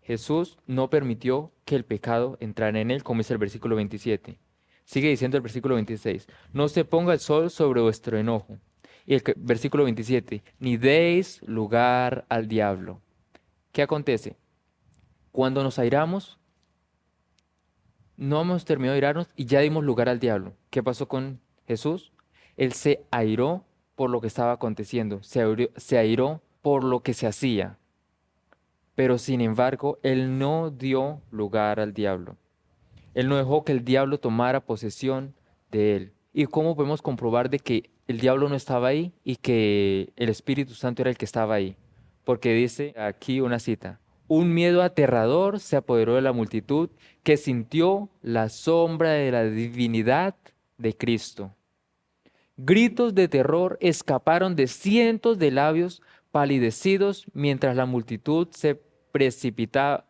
Jesús no permitió que el pecado entrara en Él, como dice el versículo 27. Sigue diciendo el versículo 26, no se ponga el sol sobre vuestro enojo. Y el versículo 27, ni deis lugar al diablo. ¿Qué acontece? Cuando nos airamos, no hemos terminado de airarnos y ya dimos lugar al diablo. ¿Qué pasó con Jesús? Él se airó por lo que estaba aconteciendo, se airó por lo que se hacía. Pero sin embargo, Él no dio lugar al diablo. Él no dejó que el diablo tomara posesión de Él. ¿Y cómo podemos comprobar de que el diablo no estaba ahí y que el Espíritu Santo era el que estaba ahí? Porque dice aquí una cita, un miedo aterrador se apoderó de la multitud que sintió la sombra de la divinidad de Cristo. Gritos de terror escaparon de cientos de labios palidecidos mientras la multitud se precipitaba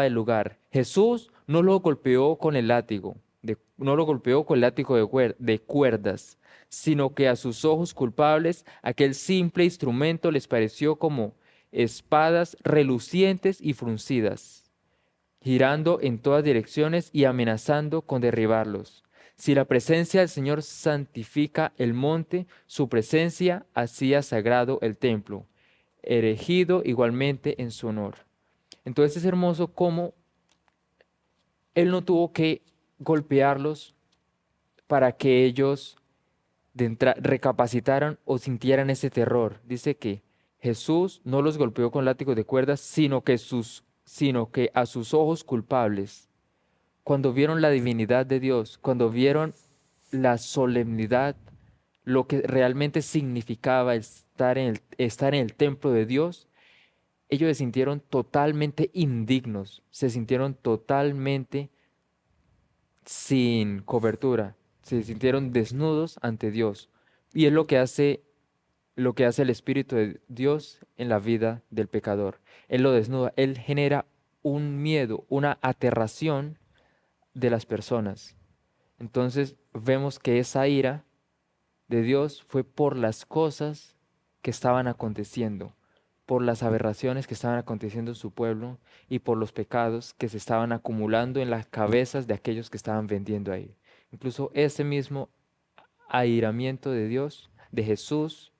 del lugar. Jesús no lo golpeó con el látigo, no lo golpeó con el látigo de cuerdas, sino que a sus ojos culpables aquel simple instrumento les pareció como espadas relucientes y fruncidas, girando en todas direcciones y amenazando con derribarlos. Si la presencia del Señor santifica el monte, su presencia hacía sagrado el templo, erigido igualmente en su honor. Entonces es hermoso cómo Él no tuvo que golpearlos para que ellos recapacitaran o sintieran ese terror. Dice que Jesús no los golpeó con látigos de cuerdas, sino que a sus ojos culpables, cuando vieron la divinidad de Dios, cuando vieron la solemnidad, lo que realmente significaba estar en el templo de Dios, ellos se sintieron totalmente indignos, se sintieron totalmente sin cobertura, se sintieron desnudos ante Dios. Y es lo que hace el Espíritu de Dios en la vida del pecador. Él lo desnuda, Él genera un miedo, una aterración de las personas. Entonces vemos que esa ira de Dios fue por las cosas que estaban aconteciendo, por las aberraciones que estaban aconteciendo en su pueblo y por los pecados que se estaban acumulando en las cabezas de aquellos que estaban vendiendo ahí. Incluso ese mismo airamiento de Dios, de Jesús,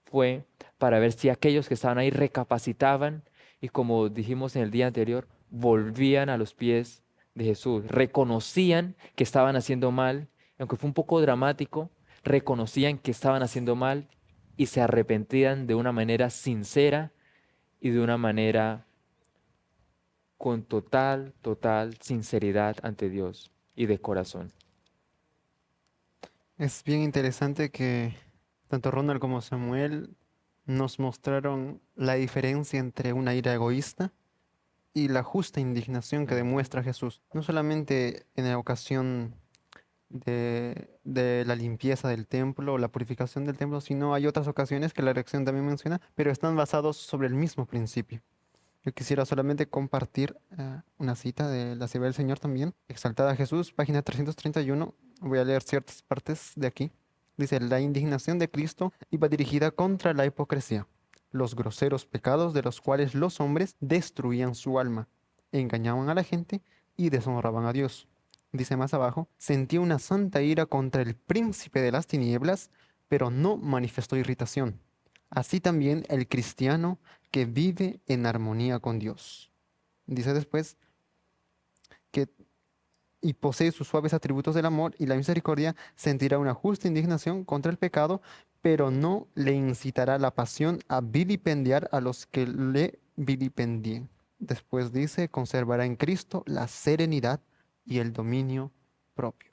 fue para ver si aquellos que estaban ahí recapacitaban y, como dijimos en el día anterior, volvían a los pies de Jesús, reconocían que estaban haciendo mal, aunque fue un poco dramático, reconocían que estaban haciendo mal y se arrepentían de una manera sincera y de una manera con total sinceridad ante Dios y de corazón. Es bien interesante que tanto Ronald como Samuel nos mostraron la diferencia entre una ira egoísta y la justa indignación que demuestra Jesús. No solamente en la ocasión de la limpieza del templo o la purificación del templo, sino hay otras ocasiones que la lección también menciona, pero están basados sobre el mismo principio. Yo quisiera solamente compartir una cita de la Sierva del Señor también, Exaltada a Jesús, página 331. Voy a leer ciertas partes de aquí. Dice, la indignación de Cristo iba dirigida contra la hipocresía, los groseros pecados de los cuales los hombres destruían su alma, engañaban a la gente y deshonraban a Dios. Dice más abajo, sentía una santa ira contra el príncipe de las tinieblas, pero no manifestó irritación. Así también el cristiano que vive en armonía con Dios. Dice después que y posee sus suaves atributos del amor y la misericordia, sentirá una justa indignación contra el pecado, pero no le incitará la pasión a vilipendiar a los que le vilipendien. Después dice, conservará en Cristo la serenidad y el dominio propio.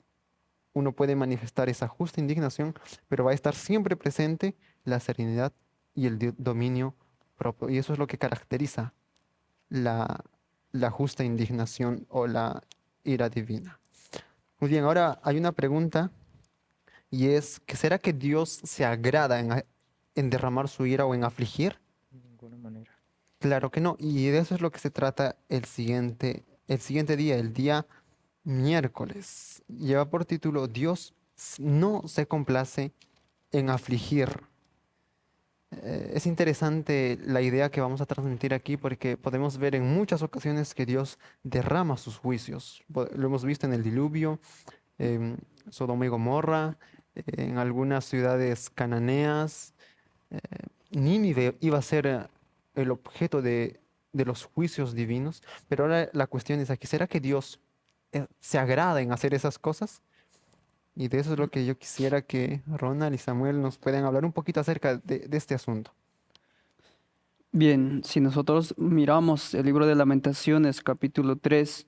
Uno puede manifestar esa justa indignación, pero va a estar siempre presente la serenidad y el dominio propio. Y eso es lo que caracteriza la justa indignación o la ira divina. Muy bien, ahora hay una pregunta y es, ¿será que Dios se agrada en derramar su ira o en afligir? De ninguna manera. Claro que no, y de eso es lo que se trata el siguiente día, el día miércoles. Lleva por título, Dios no se complace en afligir. Es interesante la idea que vamos a transmitir aquí porque podemos ver en muchas ocasiones que Dios derrama sus juicios. Lo hemos visto en el diluvio, en Sodoma y Gomorra, en algunas ciudades cananeas. Nínive iba a ser el objeto de los juicios divinos, pero ahora la cuestión es aquí, ¿será que Dios se agrada en hacer esas cosas? Y de eso es lo que yo quisiera que Ronald y Samuel nos puedan hablar un poquito acerca de este asunto. Bien, si nosotros miramos el libro de Lamentaciones, capítulo 3,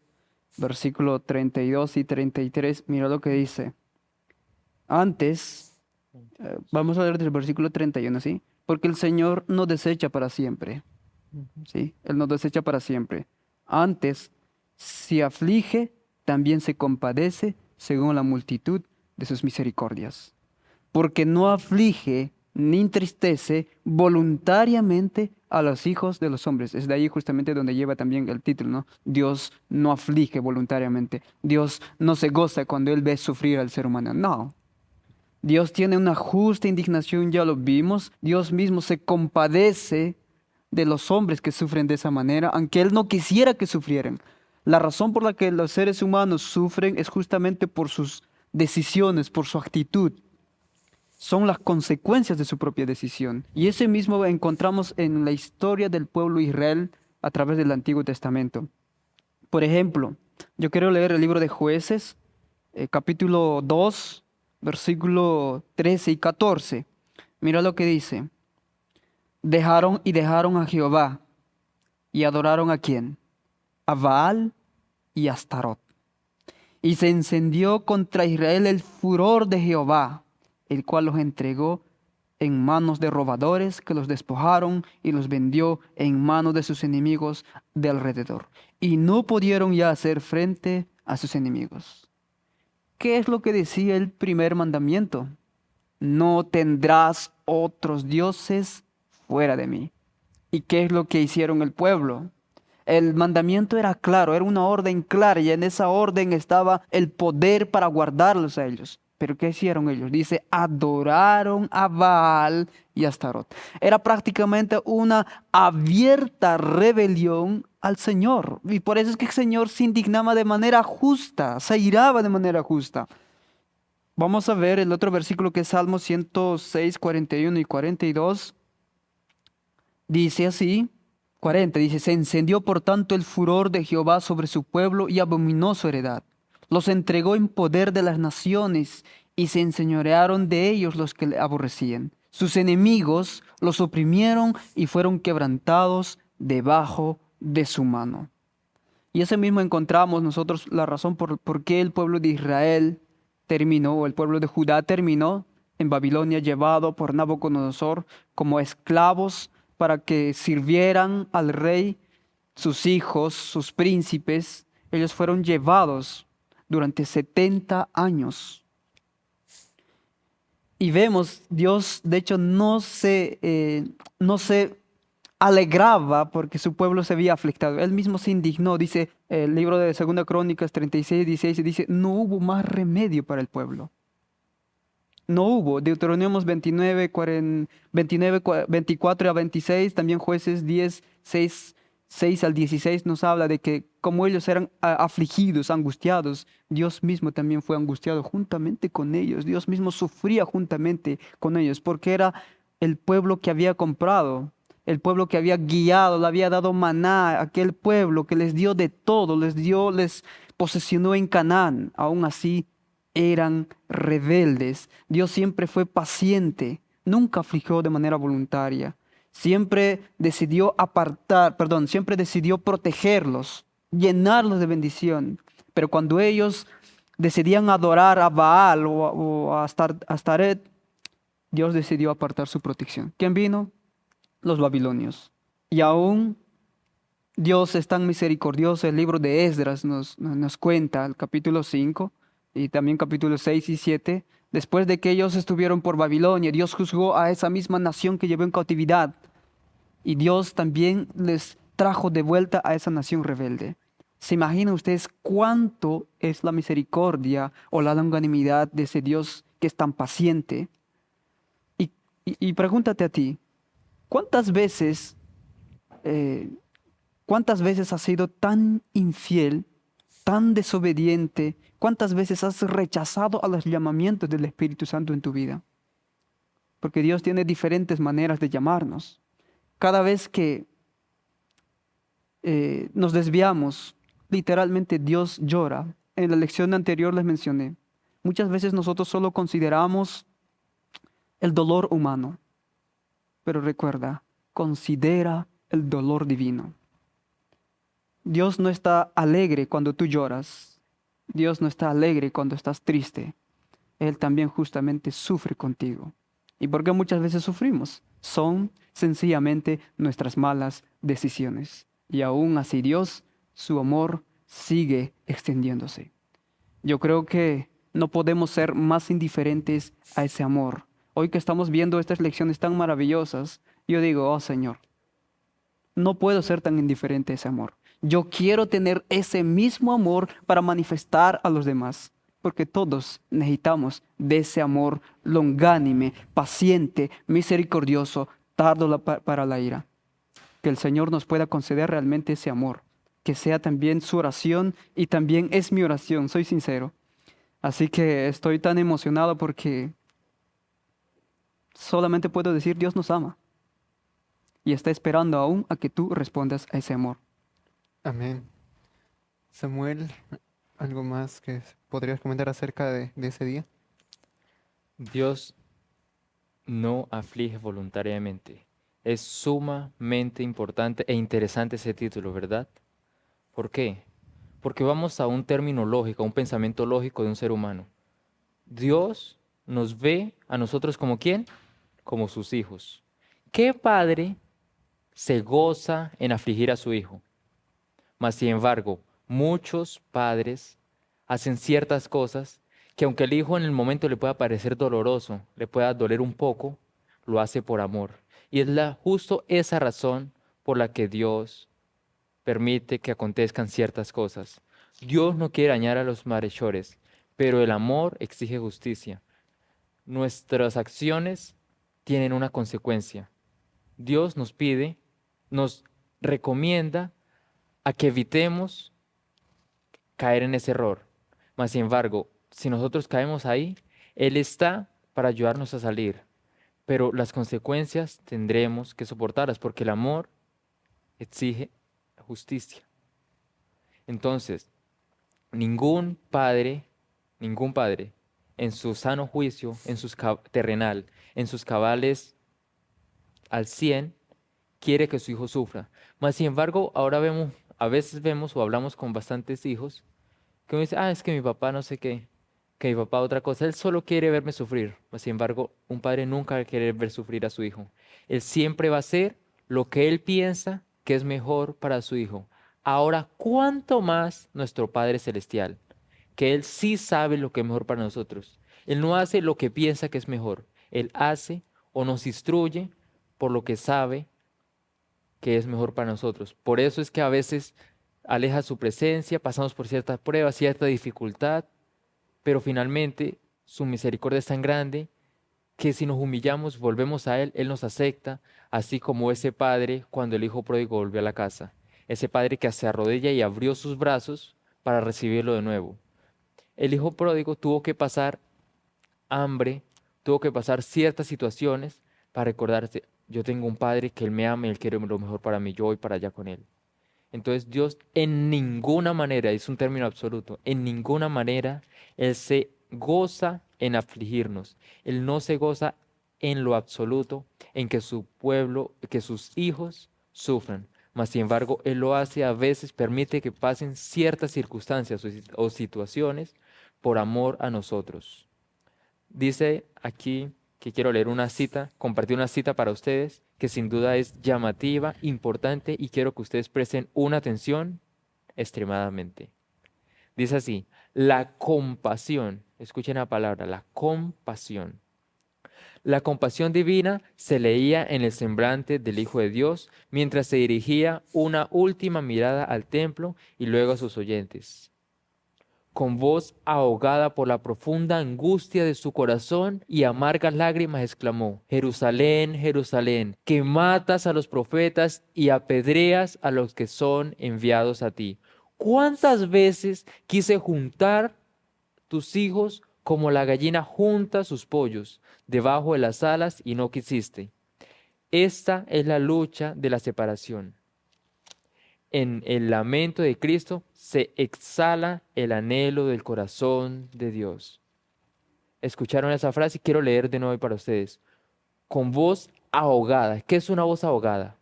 versículo 32 y 33, mira lo que dice. Antes, vamos a leer del versículo 31, ¿sí? Porque el Señor no desecha para siempre, ¿sí? Él no desecha para siempre. Antes, si aflige, también se compadece según la multitud de sus misericordias. Porque no aflige ni entristece voluntariamente a los hijos de los hombres. Es de ahí justamente donde lleva también el título, ¿no? Dios no aflige voluntariamente. Dios no se goza cuando Él ve sufrir al ser humano. No. Dios tiene una justa indignación, ya lo vimos. Dios mismo se compadece de los hombres que sufren de esa manera, aunque Él no quisiera que sufrieran. La razón por la que los seres humanos sufren es justamente por sus decisiones, por su actitud. Son las consecuencias de su propia decisión. Y ese mismo encontramos en la historia del pueblo Israel a través del Antiguo Testamento. Por ejemplo, yo quiero leer el libro de Jueces, capítulo 2, versículo 13 y 14. Mira lo que dice. Dejaron a Jehová y adoraron ¿a quién? A Baal y a Astarot. Y se encendió contra Israel el furor de Jehová, el cual los entregó en manos de robadores que los despojaron y los vendió en manos de sus enemigos de alrededor. Y no pudieron ya hacer frente a sus enemigos. ¿Qué es lo que decía el primer mandamiento? No tendrás otros dioses fuera de mí. ¿Y qué es lo que hicieron el pueblo? El mandamiento era claro, era una orden clara y en esa orden estaba el poder para guardarlos a ellos. ¿Pero qué hicieron ellos? Dice, adoraron a Baal y a Astarot. Era prácticamente una abierta rebelión al Señor. Y por eso es que el Señor se indignaba de manera justa, se iraba de manera justa. Vamos a ver el otro versículo que es Salmo 106, 41 y 42. Dice así, 40, dice, se encendió por tanto el furor de Jehová sobre su pueblo y abominó su heredad. Los entregó en poder de las naciones y se enseñorearon de ellos los que le aborrecían. Sus enemigos los oprimieron y fueron quebrantados debajo de su mano. Y ese mismo encontramos nosotros la razón por qué el pueblo de Israel terminó, o el pueblo de Judá terminó en Babilonia, llevado por Nabucodonosor como esclavos para que sirvieran al rey. Sus hijos, sus príncipes, ellos fueron llevados durante 70 años. Y vemos, Dios de hecho no se alegraba porque su pueblo se había aflictado. Él mismo se indignó, dice el libro de 2 Crónicas 36, 16, dice, no hubo más remedio para el pueblo. No hubo. Deuteronomios 24 a 26, también Jueces 10, 6 al 16 nos habla de que como ellos eran afligidos, angustiados, Dios mismo también fue angustiado juntamente con ellos. Dios mismo sufría juntamente con ellos porque era el pueblo que había comprado, el pueblo que había guiado, le había dado maná, aquel pueblo que les dio de todo, les posesionó en Canaán. Aún así eran rebeldes. Dios siempre fue paciente, nunca afligió de manera voluntaria. Siempre decidió siempre decidió protegerlos, llenarlos de bendición. Pero cuando ellos decidían adorar a Baal o a Astaret, Dios decidió apartar su protección. ¿Quién vino? Los babilonios. Y aún Dios es tan misericordioso. El libro de Esdras nos cuenta, el capítulo 5 y también capítulos 6 y 7, después de que ellos estuvieron por Babilonia, Dios juzgó a esa misma nación que llevó en cautividad. Y Dios también les trajo de vuelta a esa nación rebelde. ¿Se imaginan ustedes cuánto es la misericordia o la longanimidad de ese Dios que es tan paciente? Y pregúntate a ti, ¿cuántas veces, cuántas veces has sido tan infiel, tan desobediente? ¿Cuántas veces has rechazado a los llamamientos del Espíritu Santo en tu vida? Porque Dios tiene diferentes maneras de llamarnos. Cada vez que nos desviamos, literalmente Dios llora. En la lección anterior les mencioné, muchas veces nosotros solo consideramos el dolor humano, pero recuerda, considera el dolor divino. Dios no está alegre cuando tú lloras. Dios no está alegre cuando estás triste. Él también justamente sufre contigo. ¿Y por qué muchas veces sufrimos? Son sencillamente nuestras malas decisiones. Y aún así Dios, su amor sigue extendiéndose. Yo creo que no podemos ser más indiferentes a ese amor. Hoy que estamos viendo estas lecciones tan maravillosas, yo digo, oh Señor, no puedo ser tan indiferente a ese amor. Yo quiero tener ese mismo amor para manifestar a los demás, porque todos necesitamos de ese amor longánime, paciente, misericordioso, tardo para la ira. Que el Señor nos pueda conceder realmente ese amor, que sea también su oración y también es mi oración, soy sincero. Así que estoy tan emocionado porque solamente puedo decir Dios nos ama y está esperando aún a que tú respondas a ese amor. Amén. Samuel, ¿algo más que podrías comentar acerca de ese día? Dios no aflige voluntariamente. Es sumamente importante e interesante ese título, ¿verdad? ¿Por qué? Porque vamos a un término lógico, a un pensamiento lógico de un ser humano. Dios nos ve a nosotros como ¿quién? Como sus hijos. ¿Qué padre se goza en afligir a su hijo? Mas, sin embargo, muchos padres hacen ciertas cosas que aunque el hijo en el momento le pueda parecer doloroso, le pueda doler un poco, lo hace por amor. Y es justo esa razón por la que Dios permite que acontezcan ciertas cosas. Dios no quiere dañar a los malhechores, pero el amor exige justicia. Nuestras acciones tienen una consecuencia. Dios nos pide, nos recomienda a que evitemos caer en ese error. Mas, sin embargo, si nosotros caemos ahí, Él está para ayudarnos a salir. Pero las consecuencias tendremos que soportarlas porque el amor exige justicia. Entonces, ningún padre, en su sano juicio, terrenal, en sus cabales al 100, quiere que su hijo sufra. Mas, sin embargo, ahora a veces vemos o hablamos con bastantes hijos que uno dice, es que mi papá no sé qué, que mi papá otra cosa, él solo quiere verme sufrir. Mas, sin embargo, un padre nunca va a querer ver sufrir a su hijo. Él siempre va a hacer lo que él piensa que es mejor para su hijo. Ahora, ¿cuánto más nuestro Padre Celestial? Que Él sí sabe lo que es mejor para nosotros. Él no hace lo que piensa que es mejor. Él hace o nos instruye por lo que sabe que es mejor para nosotros. Por eso es que a veces aleja su presencia, pasamos por ciertas pruebas, cierta dificultad, pero finalmente su misericordia es tan grande que si nos humillamos, volvemos a Él, Él nos acepta, así como ese padre cuando el hijo pródigo volvió a la casa. Ese padre que se arrodilla y abrió sus brazos para recibirlo de nuevo. El hijo pródigo tuvo que pasar hambre, tuvo que pasar ciertas situaciones para recordarse, yo tengo un padre que Él me ama y Él quiere lo mejor para mí, yo voy para allá con Él. Entonces Dios en ninguna manera, es un término absoluto, en ninguna manera Él se goza en afligirnos. Él no se goza en lo absoluto en que su pueblo, que sus hijos sufran. Mas sin embargo, Él lo hace a veces, permite que pasen ciertas circunstancias o situaciones por amor a nosotros. Dice aquí que quiero leer una cita, compartir una cita para ustedes, que sin duda es llamativa, importante y quiero que ustedes presten una atención extremadamente. Dice así, la compasión, escuchen la palabra, la compasión. La compasión divina se leía en el semblante del Hijo de Dios mientras se dirigía una última mirada al templo y luego a sus oyentes. Con voz ahogada por la profunda angustia de su corazón y amargas lágrimas, exclamó, Jerusalén, Jerusalén, que matas a los profetas y apedreas a los que son enviados a ti. ¿Cuántas veces quise juntar tus hijos como la gallina junta sus pollos debajo de las alas y no quisiste? Esta es la lucha de la separación. En el lamento de Cristo se exhala el anhelo del corazón de Dios. ¿Escucharon esa frase? Quiero leer de nuevo para ustedes. Con voz ahogada. ¿Qué es una voz ahogada?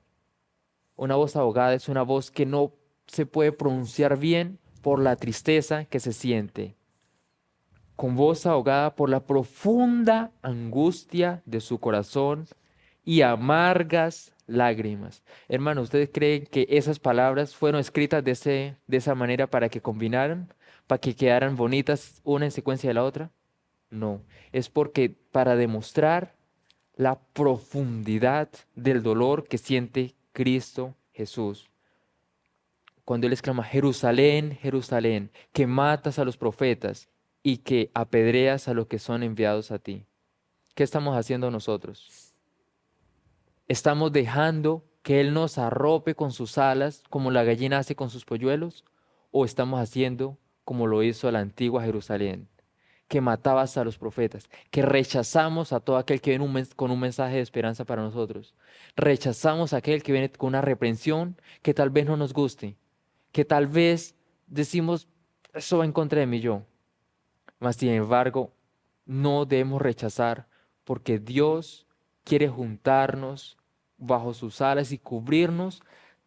Una voz ahogada es una voz que no se puede pronunciar bien por la tristeza que se siente. Con voz ahogada por la profunda angustia de su corazón y amargas lágrimas. Hermanos, ¿ustedes creen que esas palabras fueron escritas de esa manera para que combinaran, para que quedaran bonitas una en secuencia de la otra? No, es porque para demostrar la profundidad del dolor que siente Cristo Jesús. Cuando Él exclama, Jerusalén, Jerusalén, que matas a los profetas y que apedreas a los que son enviados a ti. ¿Qué estamos haciendo nosotros? ¿Estamos dejando que Él nos arrope con sus alas como la gallina hace con sus polluelos? ¿O estamos haciendo como lo hizo la antigua Jerusalén, que mataba a los profetas, que rechazamos a todo aquel que viene con un mensaje de esperanza para nosotros? Rechazamos a aquel que viene con una reprensión que tal vez no nos guste, que tal vez decimos, eso va en contra de mí yo. Mas sin embargo, no debemos rechazar porque Dios quiere juntarnos bajo sus alas y cubrirnos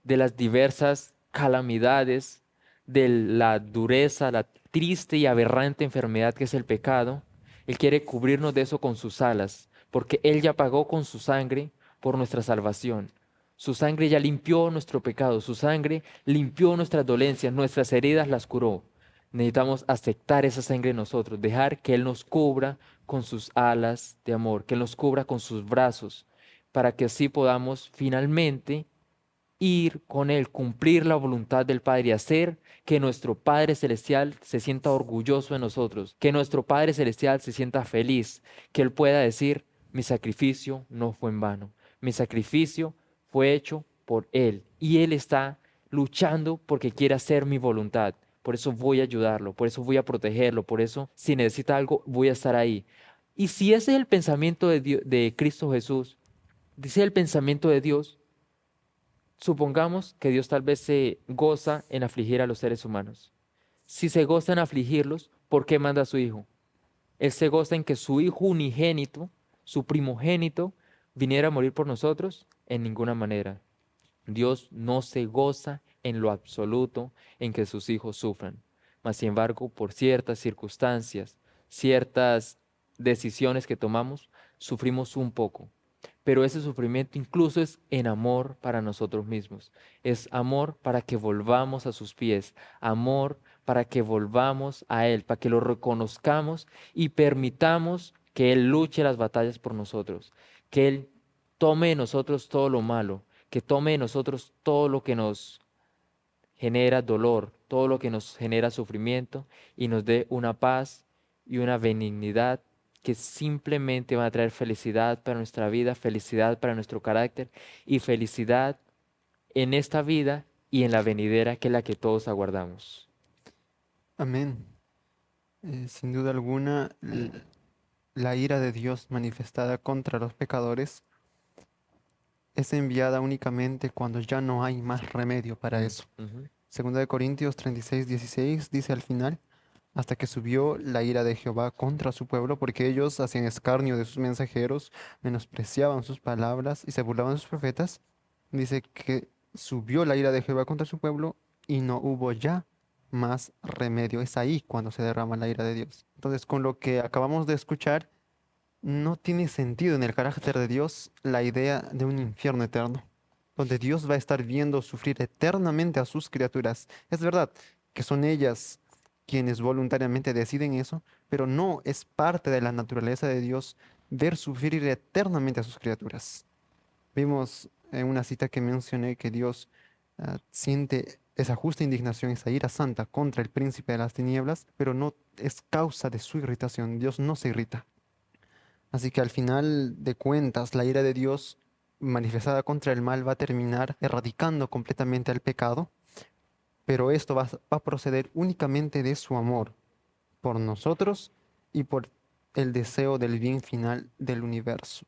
de las diversas calamidades, de la dureza, la triste y aberrante enfermedad que es el pecado. Él quiere cubrirnos de eso con sus alas, porque Él ya pagó con su sangre por nuestra salvación. Su sangre ya limpió nuestro pecado, su sangre limpió nuestras dolencias, nuestras heridas las curó. Necesitamos aceptar esa sangre en nosotros, dejar que Él nos cubra con sus alas de amor, que Él nos cubra con sus brazos, para que así podamos finalmente ir con Él, cumplir la voluntad del Padre y hacer que nuestro Padre Celestial se sienta orgulloso de nosotros, que nuestro Padre Celestial se sienta feliz, que Él pueda decir, mi sacrificio no fue en vano, mi sacrificio fue hecho por Él y Él está luchando porque quiere hacer mi voluntad. Por eso voy a ayudarlo, por eso voy a protegerlo, por eso si necesita algo voy a estar ahí. Y si ese es el pensamiento de Cristo Jesús, dice el pensamiento de Dios, supongamos que Dios tal vez se goza en afligir a los seres humanos. Si se goza en afligirlos, ¿por qué manda a su Hijo? Él se goza en que su Hijo unigénito, su primogénito, viniera a morir por nosotros en ninguna manera. Dios no se goza en lo absoluto en que sus hijos sufran. Mas, sin embargo, por ciertas circunstancias, ciertas decisiones que tomamos, sufrimos un poco. Pero ese sufrimiento incluso es en amor para nosotros mismos. Es amor para que volvamos a sus pies, amor para que volvamos a Él, para que lo reconozcamos y permitamos que Él luche las batallas por nosotros, que Él tome de nosotros todo lo malo, que tome de nosotros todo lo que nos genera dolor, todo lo que nos genera sufrimiento y nos dé una paz y una benignidad que simplemente va a traer felicidad para nuestra vida, felicidad para nuestro carácter y felicidad en esta vida y en la venidera, que es la que todos aguardamos. Amén. Sin duda alguna, la ira de Dios manifestada contra los pecadores es enviada únicamente cuando ya no hay más remedio para eso. Ujú. Segunda de Corintios 36:16 dice al final, hasta que subió la ira de Jehová contra su pueblo, porque ellos hacían escarnio de sus mensajeros, menospreciaban sus palabras y se burlaban de sus profetas. Dice que subió la ira de Jehová contra su pueblo y no hubo ya más remedio. Es ahí cuando se derrama la ira de Dios. Entonces, con lo que acabamos de escuchar, no tiene sentido en el carácter de Dios la idea de un infierno eterno, donde Dios va a estar viendo sufrir eternamente a sus criaturas. Es verdad que son ellas quienes voluntariamente deciden eso, pero no es parte de la naturaleza de Dios ver sufrir eternamente a sus criaturas. Vimos en una cita que mencioné que Dios siente esa justa indignación, esa ira santa contra el príncipe de las tinieblas, pero no es causa de su irritación. Dios no se irrita. Así que al final de cuentas, la ira de Dios manifestada contra el mal va a terminar erradicando completamente al pecado, pero esto va a proceder únicamente de su amor por nosotros y por el deseo del bien final del universo.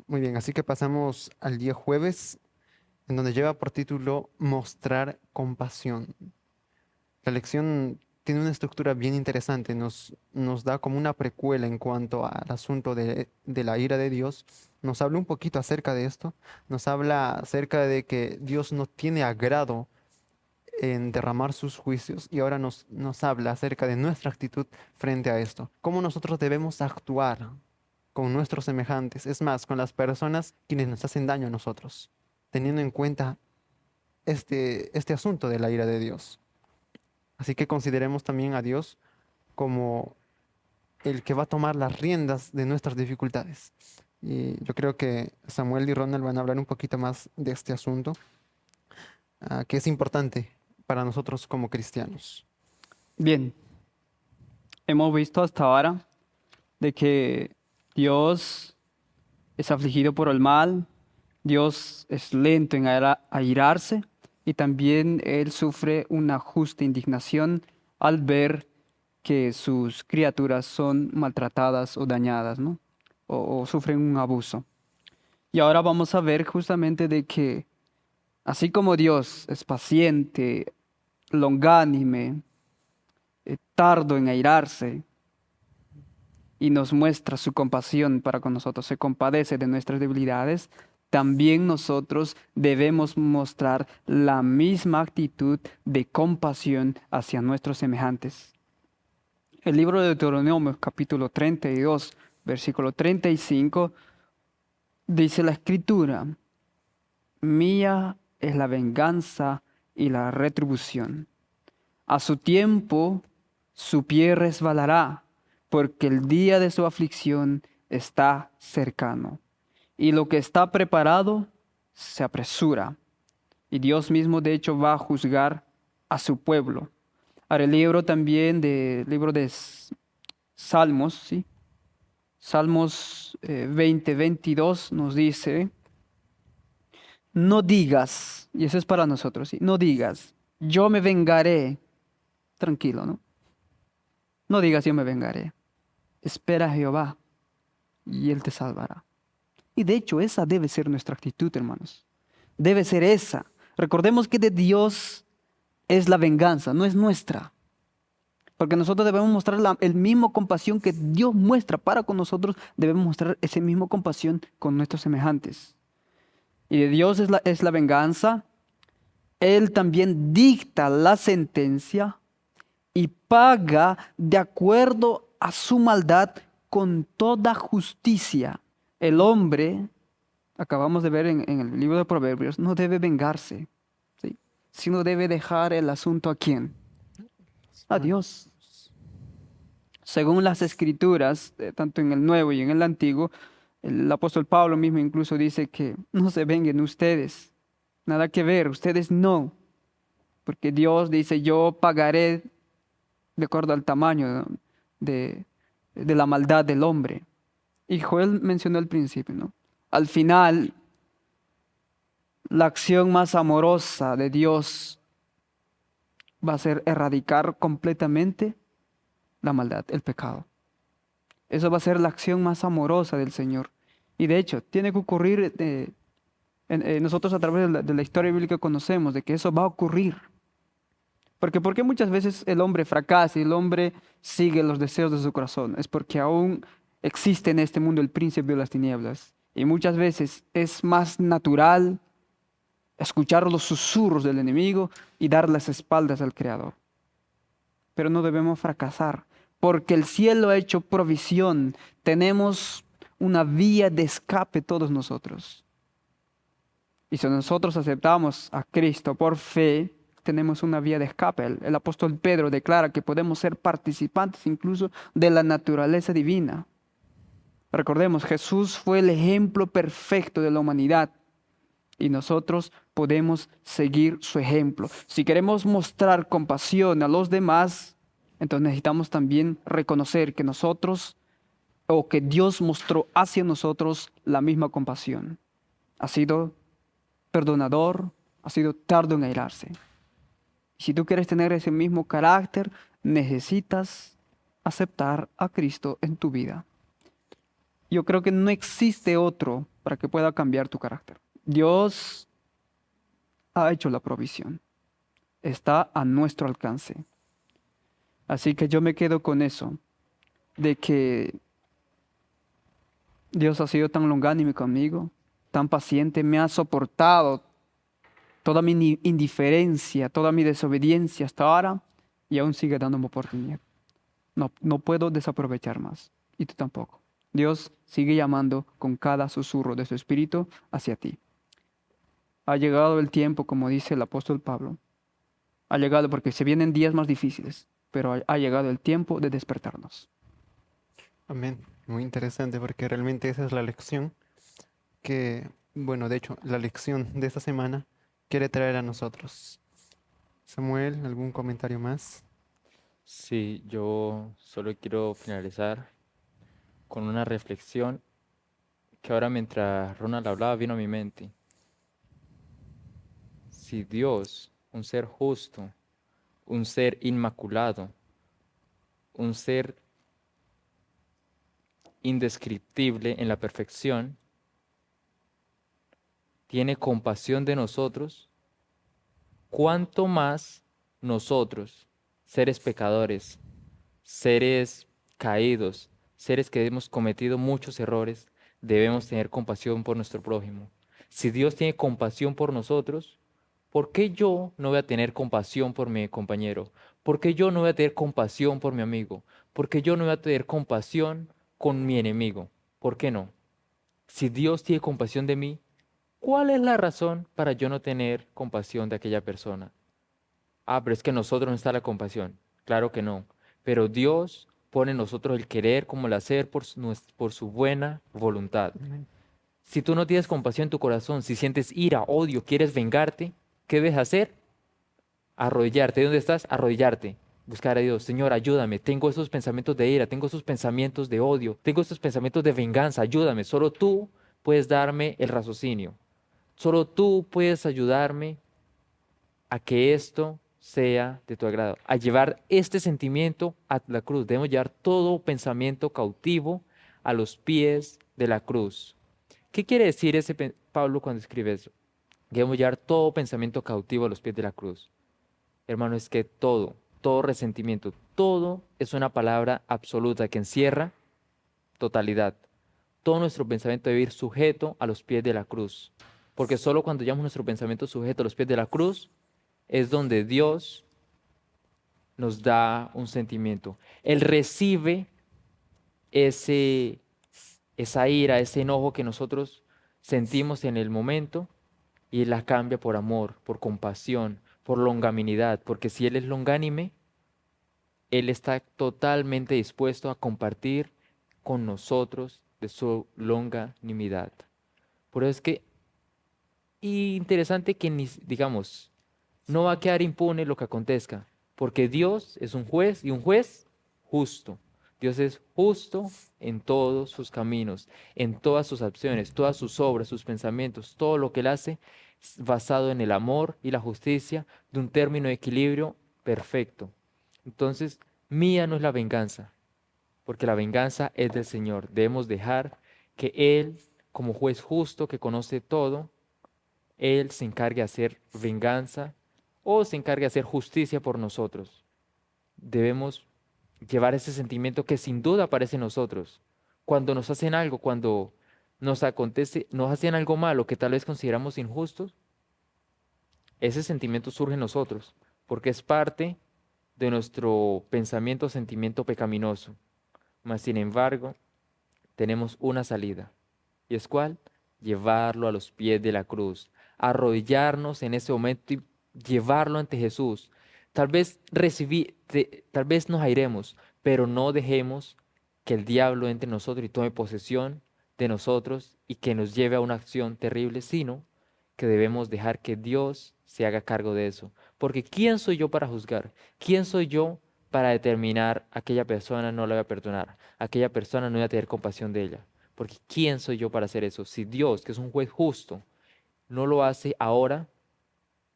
Muy bien, así que pasamos al día jueves, en donde lleva por título Mostrar compasión. La lección tiene una estructura bien interesante, nos da como una precuela en cuanto al asunto de la ira de Dios. Nos habla un poquito acerca de esto, nos habla acerca de que Dios no tiene agrado en derramar sus juicios y ahora nos habla acerca de nuestra actitud frente a esto. Cómo nosotros debemos actuar con nuestros semejantes, es más, con las personas quienes nos hacen daño a nosotros, teniendo en cuenta este asunto de la ira de Dios. Así que consideremos también a Dios como el que va a tomar las riendas de nuestras dificultades. Y yo creo que Samuel y Ronald van a hablar un poquito más de este asunto, que es importante para nosotros como cristianos. Bien, hemos visto hasta ahora de que Dios es afligido por el mal, Dios es lento en airarse y también Él sufre una justa indignación al ver que sus criaturas son maltratadas o dañadas, ¿no? O sufren un abuso. Y ahora vamos a ver justamente de que así como Dios es paciente, longánime, tardo en airarse, y nos muestra su compasión para con nosotros, se compadece de nuestras debilidades, también nosotros debemos mostrar la misma actitud de compasión hacia nuestros semejantes. El libro de Deuteronomio, capítulo 32, versículo 35, dice la Escritura: mía es la venganza y la retribución. A su tiempo su pie resbalará, porque el día de su aflicción está cercano. Y lo que está preparado se apresura. Y Dios mismo, de hecho, va a juzgar a su pueblo. Ahora, el libro también libro de Salmos, ¿sí? Salmos 20:22 nos dice: no digas, y eso es para nosotros, ¿sí? No digas, yo me vengaré. Tranquilo, ¿no? No digas, yo me vengaré. Espera a Jehová y Él te salvará. Y de hecho, esa debe ser nuestra actitud, hermanos. Debe ser esa. Recordemos que de Dios es la venganza, no es nuestra. Porque nosotros debemos mostrar el mismo compasión que Dios muestra para con nosotros, debemos mostrar esa misma compasión con nuestros semejantes. y de Dios es la venganza, Él también dicta la sentencia y paga de acuerdo a su maldad con toda justicia. El hombre, acabamos de ver en el libro de Proverbios, no debe vengarse, ¿sí? Sino debe dejar el asunto ¿a quién? A Dios. Según las escrituras, tanto en el Nuevo y en el Antiguo, el apóstol Pablo mismo incluso dice que no se venguen ustedes, nada que ver, ustedes no, porque Dios dice, yo pagaré de acuerdo al tamaño, ¿no?, de la maldad del hombre. Y Joel mencionó al principio, ¿no? Al final, la acción más amorosa de Dios va a ser erradicar completamente la maldad, el pecado. Eso va a ser la acción más amorosa del Señor. Y de hecho, tiene que ocurrir, nosotros a través de la historia bíblica conocemos de que eso va a ocurrir. ¿Por qué muchas veces el hombre fracasa y el hombre sigue los deseos de su corazón? Es porque aún existe en este mundo el príncipe de las tinieblas. Y muchas veces es más natural escuchar los susurros del enemigo y dar las espaldas al Creador. Pero no debemos fracasar, porque el cielo ha hecho provisión. Tenemos una vía de escape todos nosotros. Y si nosotros aceptamos a Cristo por fe, tenemos una vía de escape. El apóstol Pedro declara que podemos ser participantes incluso de la naturaleza divina. Recordemos, Jesús fue el ejemplo perfecto de la humanidad y nosotros podemos seguir su ejemplo. Si queremos mostrar compasión a los demás, entonces necesitamos también reconocer que nosotros, o que Dios mostró hacia nosotros la misma compasión. Ha sido perdonador, ha sido tardo en airarse. Si tú quieres tener ese mismo carácter, necesitas aceptar a Cristo en tu vida. Yo creo que no existe otro para que pueda cambiar tu carácter. Dios ha hecho la provisión. Está a nuestro alcance. Así que yo me quedo con eso, de que Dios ha sido tan longánime conmigo, tan paciente, me ha soportado toda mi indiferencia, toda mi desobediencia hasta ahora, y aún sigue dándome oportunidad. No puedo desaprovechar más, y tú tampoco. Dios sigue llamando con cada susurro de su espíritu hacia ti. Ha llegado el tiempo, como dice el apóstol Pablo. Ha llegado porque se vienen días más difíciles, pero ha llegado el tiempo de despertarnos. Amén. Muy interesante porque realmente esa es la lección que, bueno, de hecho, la lección de esta semana quiere traer a nosotros. Samuel, ¿algún comentario más? Sí, yo solo quiero finalizar con una reflexión que ahora mientras Ronald hablaba vino a mi mente. Si Dios, un ser justo, un ser inmaculado, un ser indescriptible en la perfección, tiene compasión de nosotros, ¿cuánto más nosotros, seres pecadores, seres caídos, seres que hemos cometido muchos errores, debemos tener compasión por nuestro prójimo? Si Dios tiene compasión por nosotros, ¿por qué yo no voy a tener compasión por mi compañero? ¿Por qué yo no voy a tener compasión por mi amigo? ¿Por qué yo no voy a tener compasión con mi enemigo? ¿Por qué no? Si Dios tiene compasión de mí, ¿cuál es la razón para yo no tener compasión de aquella persona? Ah, pero es que en nosotros no está la compasión. Claro que no. Pero Dios pone en nosotros el querer como el hacer por su buena voluntad. Amén. Si tú no tienes compasión en tu corazón, si sientes ira, odio, quieres vengarte, ¿qué debes hacer? Arrodillarte. ¿Dónde estás? Arrodillarte. Buscar a Dios. Señor, ayúdame. Tengo esos pensamientos de ira, tengo esos pensamientos de odio, tengo esos pensamientos de venganza. Ayúdame. Solo tú puedes darme el raciocinio. Solo tú puedes ayudarme a que esto sea de tu agrado, a llevar este sentimiento a la cruz. Debemos llevar todo pensamiento cautivo a los pies de la cruz. ¿Qué quiere decir Pablo cuando escribe eso? Debemos llevar todo pensamiento cautivo a los pies de la cruz. Hermano, es que todo resentimiento, todo es una palabra absoluta que encierra totalidad. Todo nuestro pensamiento debe ir sujeto a los pies de la cruz. porque solo cuando llevamos nuestro pensamiento sujeto a los pies de la cruz es donde Dios nos da un sentimiento. Él recibe esa ira, ese enojo que nosotros sentimos en el momento y la cambia por amor, por compasión, por longanimidad, porque si Él es longánime, Él está totalmente dispuesto a compartir con nosotros de su longanimidad. Por eso es que, y interesante que, digamos, no va a quedar impune lo que acontezca, porque Dios es un juez y un juez justo. Dios es justo en todos sus caminos, en todas sus acciones, todas sus obras, sus pensamientos, todo lo que Él hace es basado en el amor y la justicia de un término de equilibrio perfecto. Entonces, mía no es la venganza, porque la venganza es del Señor. Debemos dejar que Él, como juez justo que conoce todo, Él se encargue de hacer venganza o se encargue de hacer justicia por nosotros. Debemos llevar ese sentimiento que sin duda aparece en nosotros. Cuando nos hacen algo, cuando nos acontece, nos hacen algo malo que tal vez consideramos injustos, ese sentimiento surge en nosotros, porque es parte de nuestro pensamiento o sentimiento pecaminoso. Mas, sin embargo, tenemos una salida. ¿Y es cuál? Llevarlo a los pies de la cruz, arrodillarnos en ese momento y llevarlo ante Jesús. Tal vez nos airemos, pero no dejemos que el diablo entre en nosotros y tome posesión de nosotros y que nos lleve a una acción terrible, sino que debemos dejar que Dios se haga cargo de eso. Porque ¿quién soy yo para juzgar? ¿Quién soy yo para determinar aquella persona no la voy a perdonar? Aquella persona no voy a tener compasión de ella. Porque ¿quién soy yo para hacer eso? Si Dios, que es un juez justo, no lo hace ahora,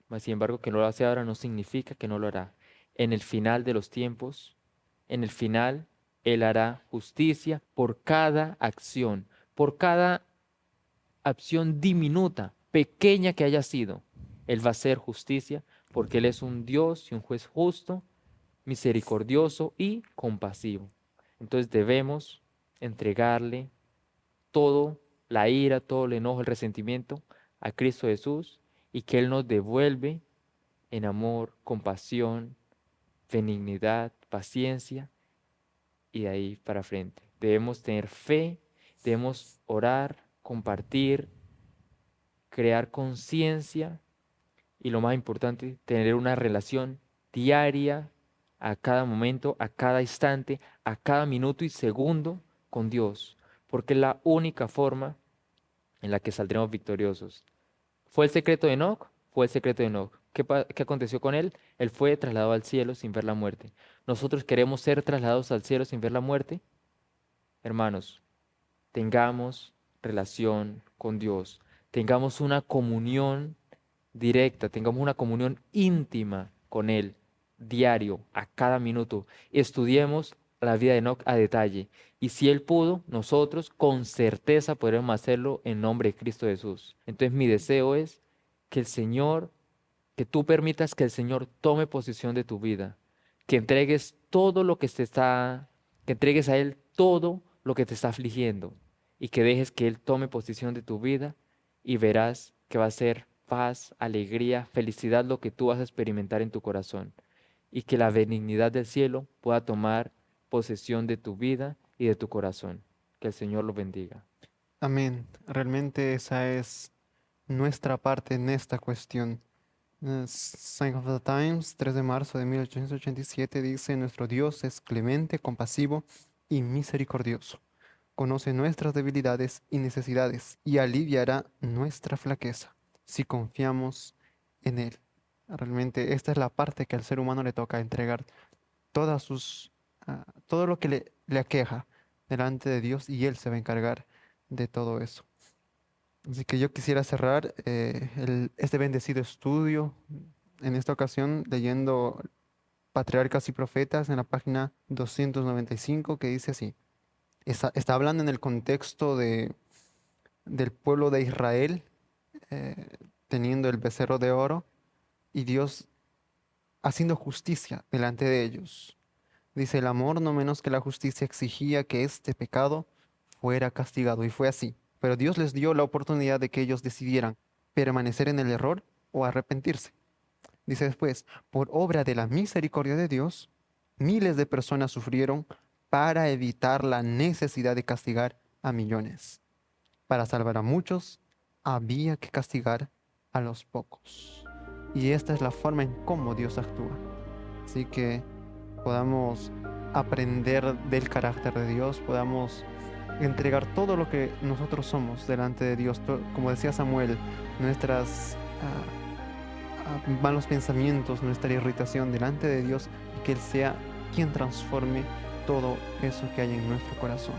mas sin embargo que no lo hace ahora no significa que no lo hará. En el final de los tiempos, en el final, Él hará justicia por cada acción, por cada acción diminuta, pequeña que haya sido. Él va a hacer justicia porque Él es un Dios y un juez justo, misericordioso y compasivo. Entonces debemos entregarle todo, la ira, todo el enojo, el resentimiento a Cristo Jesús y que Él nos devuelve en amor, compasión, benignidad, paciencia y de ahí para frente. Debemos tener fe, debemos orar, compartir, crear conciencia y lo más importante, tener una relación diaria a cada momento, a cada instante, a cada minuto y segundo con Dios, porque es la única forma en la que saldremos victoriosos. ¿Fue el secreto de Enoc? Fue el secreto de Enoc. ¿Qué aconteció con él? Él fue trasladado al cielo sin ver la muerte. ¿Nosotros queremos ser trasladados al cielo sin ver la muerte? Hermanos, tengamos relación con Dios, tengamos una comunión directa, tengamos una comunión íntima con Él, diario, a cada minuto. Estudiemos la vida de Enoc a detalle. Y si Él pudo, nosotros con certeza podremos hacerlo en nombre de Cristo Jesús. Entonces mi deseo es que el Señor, que tú permitas que el Señor tome posesión de tu vida, que entregues todo lo que que entregues a Él todo lo que te está afligiendo y que dejes que Él tome posesión de tu vida y verás que va a ser paz, alegría, felicidad lo que tú vas a experimentar en tu corazón y que la benignidad del cielo pueda tomar posesión de tu vida y de tu corazón. Que el Señor lo bendiga. Amén. Realmente esa es nuestra parte en esta cuestión. Sign of the Times, 3 de marzo de 1887 dice, nuestro Dios es clemente, compasivo y misericordioso. Conoce nuestras debilidades y necesidades y aliviará nuestra flaqueza si confiamos en Él. Realmente esta es la parte que al ser humano le toca entregar todo lo que le aqueja delante de Dios y Él se va a encargar de todo eso. Así que yo quisiera cerrar este bendecido estudio en esta ocasión leyendo Patriarcas y Profetas en la página 295 que dice así. Está hablando en el contexto del pueblo de Israel eh, teniendo el becerro de oro y Dios haciendo justicia delante de ellos. Dice, el amor no menos que la justicia exigía que este pecado fuera castigado y fue así. Pero Dios les dio la oportunidad de que ellos decidieran permanecer en el error o arrepentirse. Dice después, por obra de la misericordia de Dios, miles de personas sufrieron para evitar la necesidad de castigar a millones. Para salvar a muchos, había que castigar a los pocos. Y esta es la forma en cómo Dios actúa. Así que podamos aprender del carácter de Dios, podamos entregar todo lo que nosotros somos delante de Dios. Como decía Samuel, nuestras malos pensamientos, nuestra irritación delante de Dios, y que Él sea quien transforme todo eso que hay en nuestro corazón.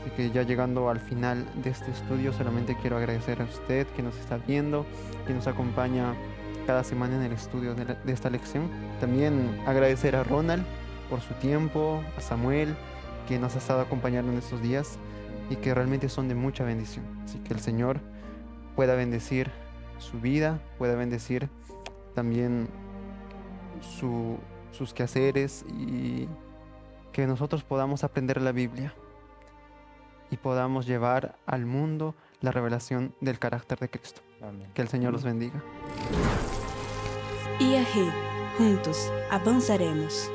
Así que ya llegando al final de este estudio, solamente quiero agradecer a usted que nos está viendo, que nos acompaña cada semana en el estudio de esta lección. También agradecer a Ronald por su tiempo, a Samuel, que nos ha estado acompañando en estos días y que realmente son de mucha bendición. Así que el Señor pueda bendecir su vida, pueda bendecir también sus quehaceres, y que nosotros podamos aprender la Biblia y podamos llevar al mundo la revelación del carácter de Cristo. Amén. Que el Señor los bendiga. IAG, juntos avanzaremos.